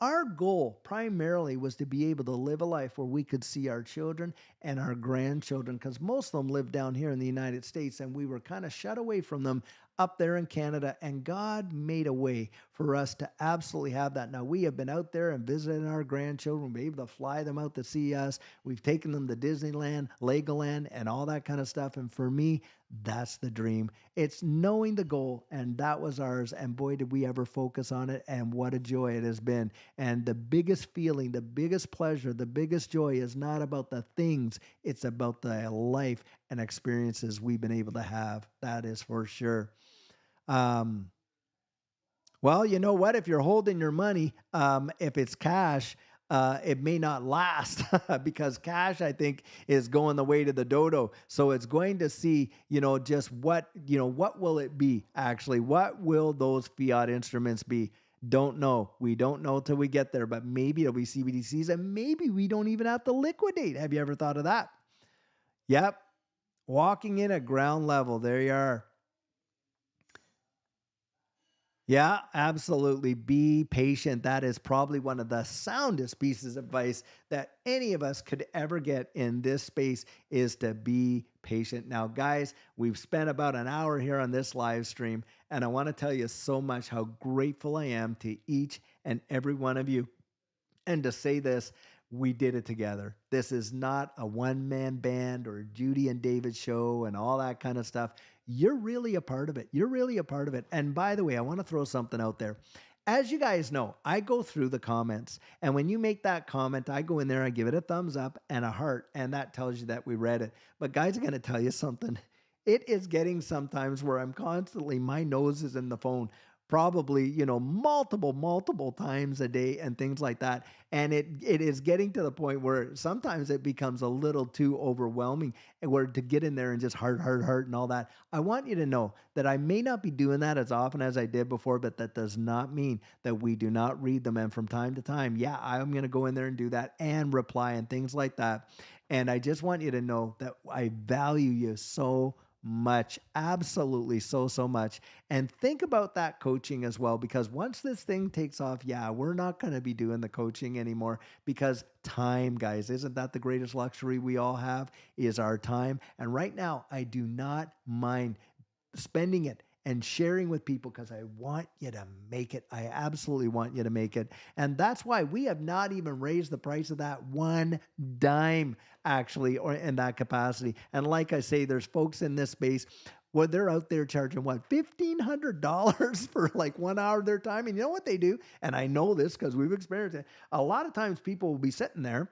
Our goal primarily was to be able to live a life where we could see our children and our grandchildren, because most of them live down here in the United States, and we were kind of shut away from them up there in Canada. And God made a way for us to absolutely have that. Now, we have been out there and visiting our grandchildren, we've been able to fly them out to see us. We've taken them to Disneyland, Legoland, and all that kind of stuff. And for me, that's the dream. It's knowing the goal, and that was ours. And boy, did we ever focus on it, and what a joy it has been. And the biggest feeling, the biggest pleasure, the biggest joy is not about the things, it's about the life and experiences we've been able to have. That is for sure. Um, well, you know what? If you're holding your money, if it's cash, it may not last because cash, I think, is going the way to the dodo. So it's going to see, just what will it be actually? What will those fiat instruments be? Don't know. We don't know till we get there, but maybe it'll be CBDCs and maybe we don't even have to liquidate. Have you ever thought of that? Yep. Walking in at ground level. There you are. Yeah, absolutely. Be patient. That is probably one of the soundest pieces of advice that any of us could ever get in this space is to be patient. Now, guys, we've spent about an hour here on this live stream, and I want to tell you so much how grateful I am to each and every one of you. And to say this, we did it together. This is not a one man band or Judy and David show and all that kind of stuff. You're really a part of it. You're really a part of it. And by the way, I want to throw something out there. As you guys know, I go through the comments. And when you make that comment, I go in there, I give it a thumbs up and a heart. And that tells you that we read it. But guys, I'm going to tell you something. It is getting sometimes where I'm constantly, my nose is in the phone probably multiple times a day and things like that, and it is getting to the point where sometimes it becomes a little too overwhelming, and where to get in there and just heart and all that. I want you to know that I may not be doing that as often as I did before, but that does not mean that we do not read them. And from time to time, yeah, I'm going to go in there and do that and reply and things like that. And I just want you to know that I value you so much. Absolutely so, so much. And think about that coaching as well, because once this thing takes off, yeah, we're not going to be doing the coaching anymore because time, guys, isn't that the greatest luxury we all have? Is our time. And right now, I do not mind spending it and sharing with people because I want you to make it. I absolutely want you to make it. And that's why we have not even raised the price of that one dime, actually, or in that capacity. And like I say, there's folks in this space where they're out there charging what, $1,500 for like 1 hour of their time. And you know what they do? And I know this because we've experienced it. A lot of times people will be sitting there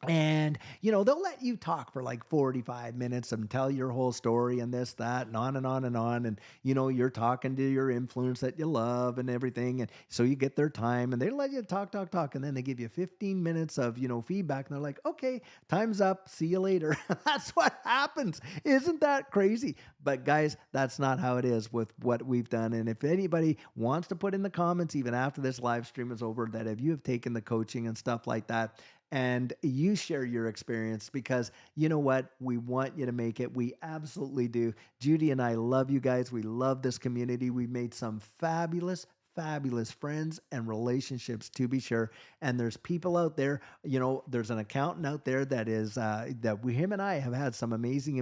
and, they'll let you talk for like 45 minutes and tell your whole story and this, that, and on and on and on. And, you're talking to your influence that you love and everything. And so you get their time and they let you talk, talk, talk. And then they give you 15 minutes of, feedback. And they're like, okay, time's up. See you later. That's what happens. Isn't that crazy? But guys, that's not how it is with what we've done. And if anybody wants to put in the comments, even after this live stream is over, that if you have taken the coaching and stuff like that, and you share your experience, because you know what? We want you to make it. We absolutely do. Judy and I love you guys. We love this community. We've made some fabulous, fabulous friends and relationships, to be sure. And there's people out there, there's an accountant out there that is, him and I have had some amazing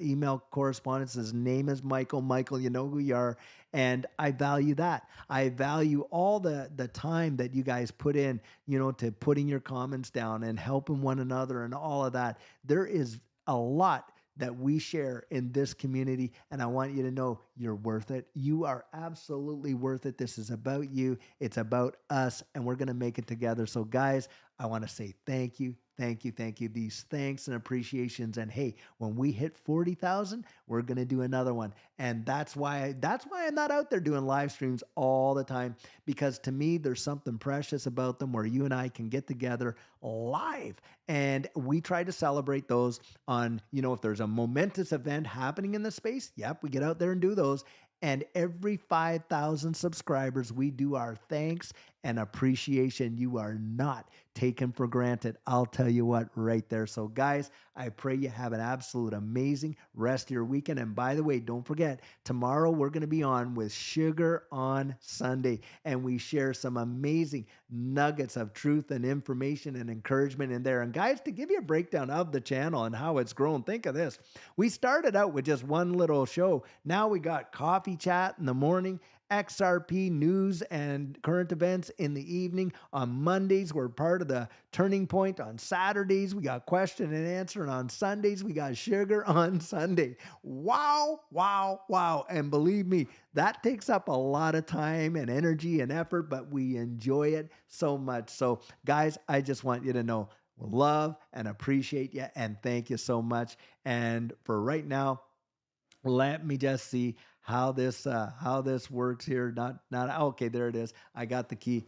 email correspondence. His name is Michael. Michael, you know who you are. And I value that. I value all the time that you guys put in, to putting your comments down and helping one another and all of that. There is a lot that we share in this community, and I want you to know you're worth it. You are absolutely worth it. This is about you. It's about us, and we're going to make it together. So guys, I want to say thank you. Thank you. Thank you. These thanks and appreciations. And hey, when we hit 40,000, we're going to do another one. And that's why I'm not out there doing live streams all the time, because to me, there's something precious about them where you and I can get together live. And we try to celebrate those on, if there's a momentous event happening in the space, yep, we get out there and do those. And every 5,000 subscribers, we do our thanks and appreciation. You are not taken for granted. I'll tell you what, right there. So guys, I pray you have an absolute amazing rest of your weekend. And by the way, don't forget, tomorrow we're going to be on with Sugar on Sunday, and we share some amazing nuggets of truth and information and encouragement in there. And guys, to give you a breakdown of the channel and how it's grown, think of this. We started out with just one little show. Now we got coffee chat in the morning, XRP news and current events in the evening. On Mondays, we're part of the Turning Point. On Saturdays, we got question and answer. And on Sundays, we got Sugar on Sunday. Wow, wow, wow. And believe me, that takes up a lot of time and energy and effort, but we enjoy it so much. So guys, I just want you to know, love and appreciate you, and thank you so much. And for right now, let me just see how this works here. Not okay, there it is. I got the key.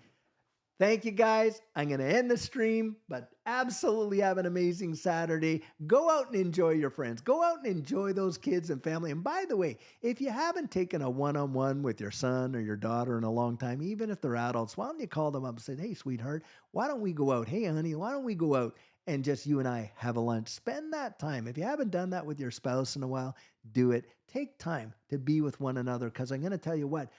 Thank you guys. I'm going to end the stream, but absolutely have an amazing Saturday. Go out and enjoy your friends. Go out and enjoy those kids and family. And by the way, if you haven't taken a one-on-one with your son or your daughter in a long time, even if they're adults, why don't you call them up and say, hey, sweetheart, why don't we go out? Hey, honey, why don't we go out and just you and I have a lunch? Spend that time. If you haven't done that with your spouse in a while, do it. Take time to be with one another, because I'm going to tell you what,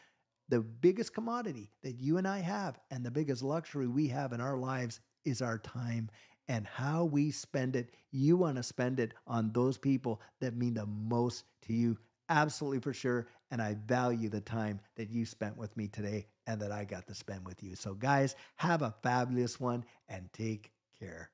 the biggest commodity that you and I have, and the biggest luxury we have in our lives, is our time. And how we spend it, you want to spend it on those people that mean the most to you. Absolutely, for sure. And I value the time that you spent with me today and that I got to spend with you. So guys, have a fabulous one and take care.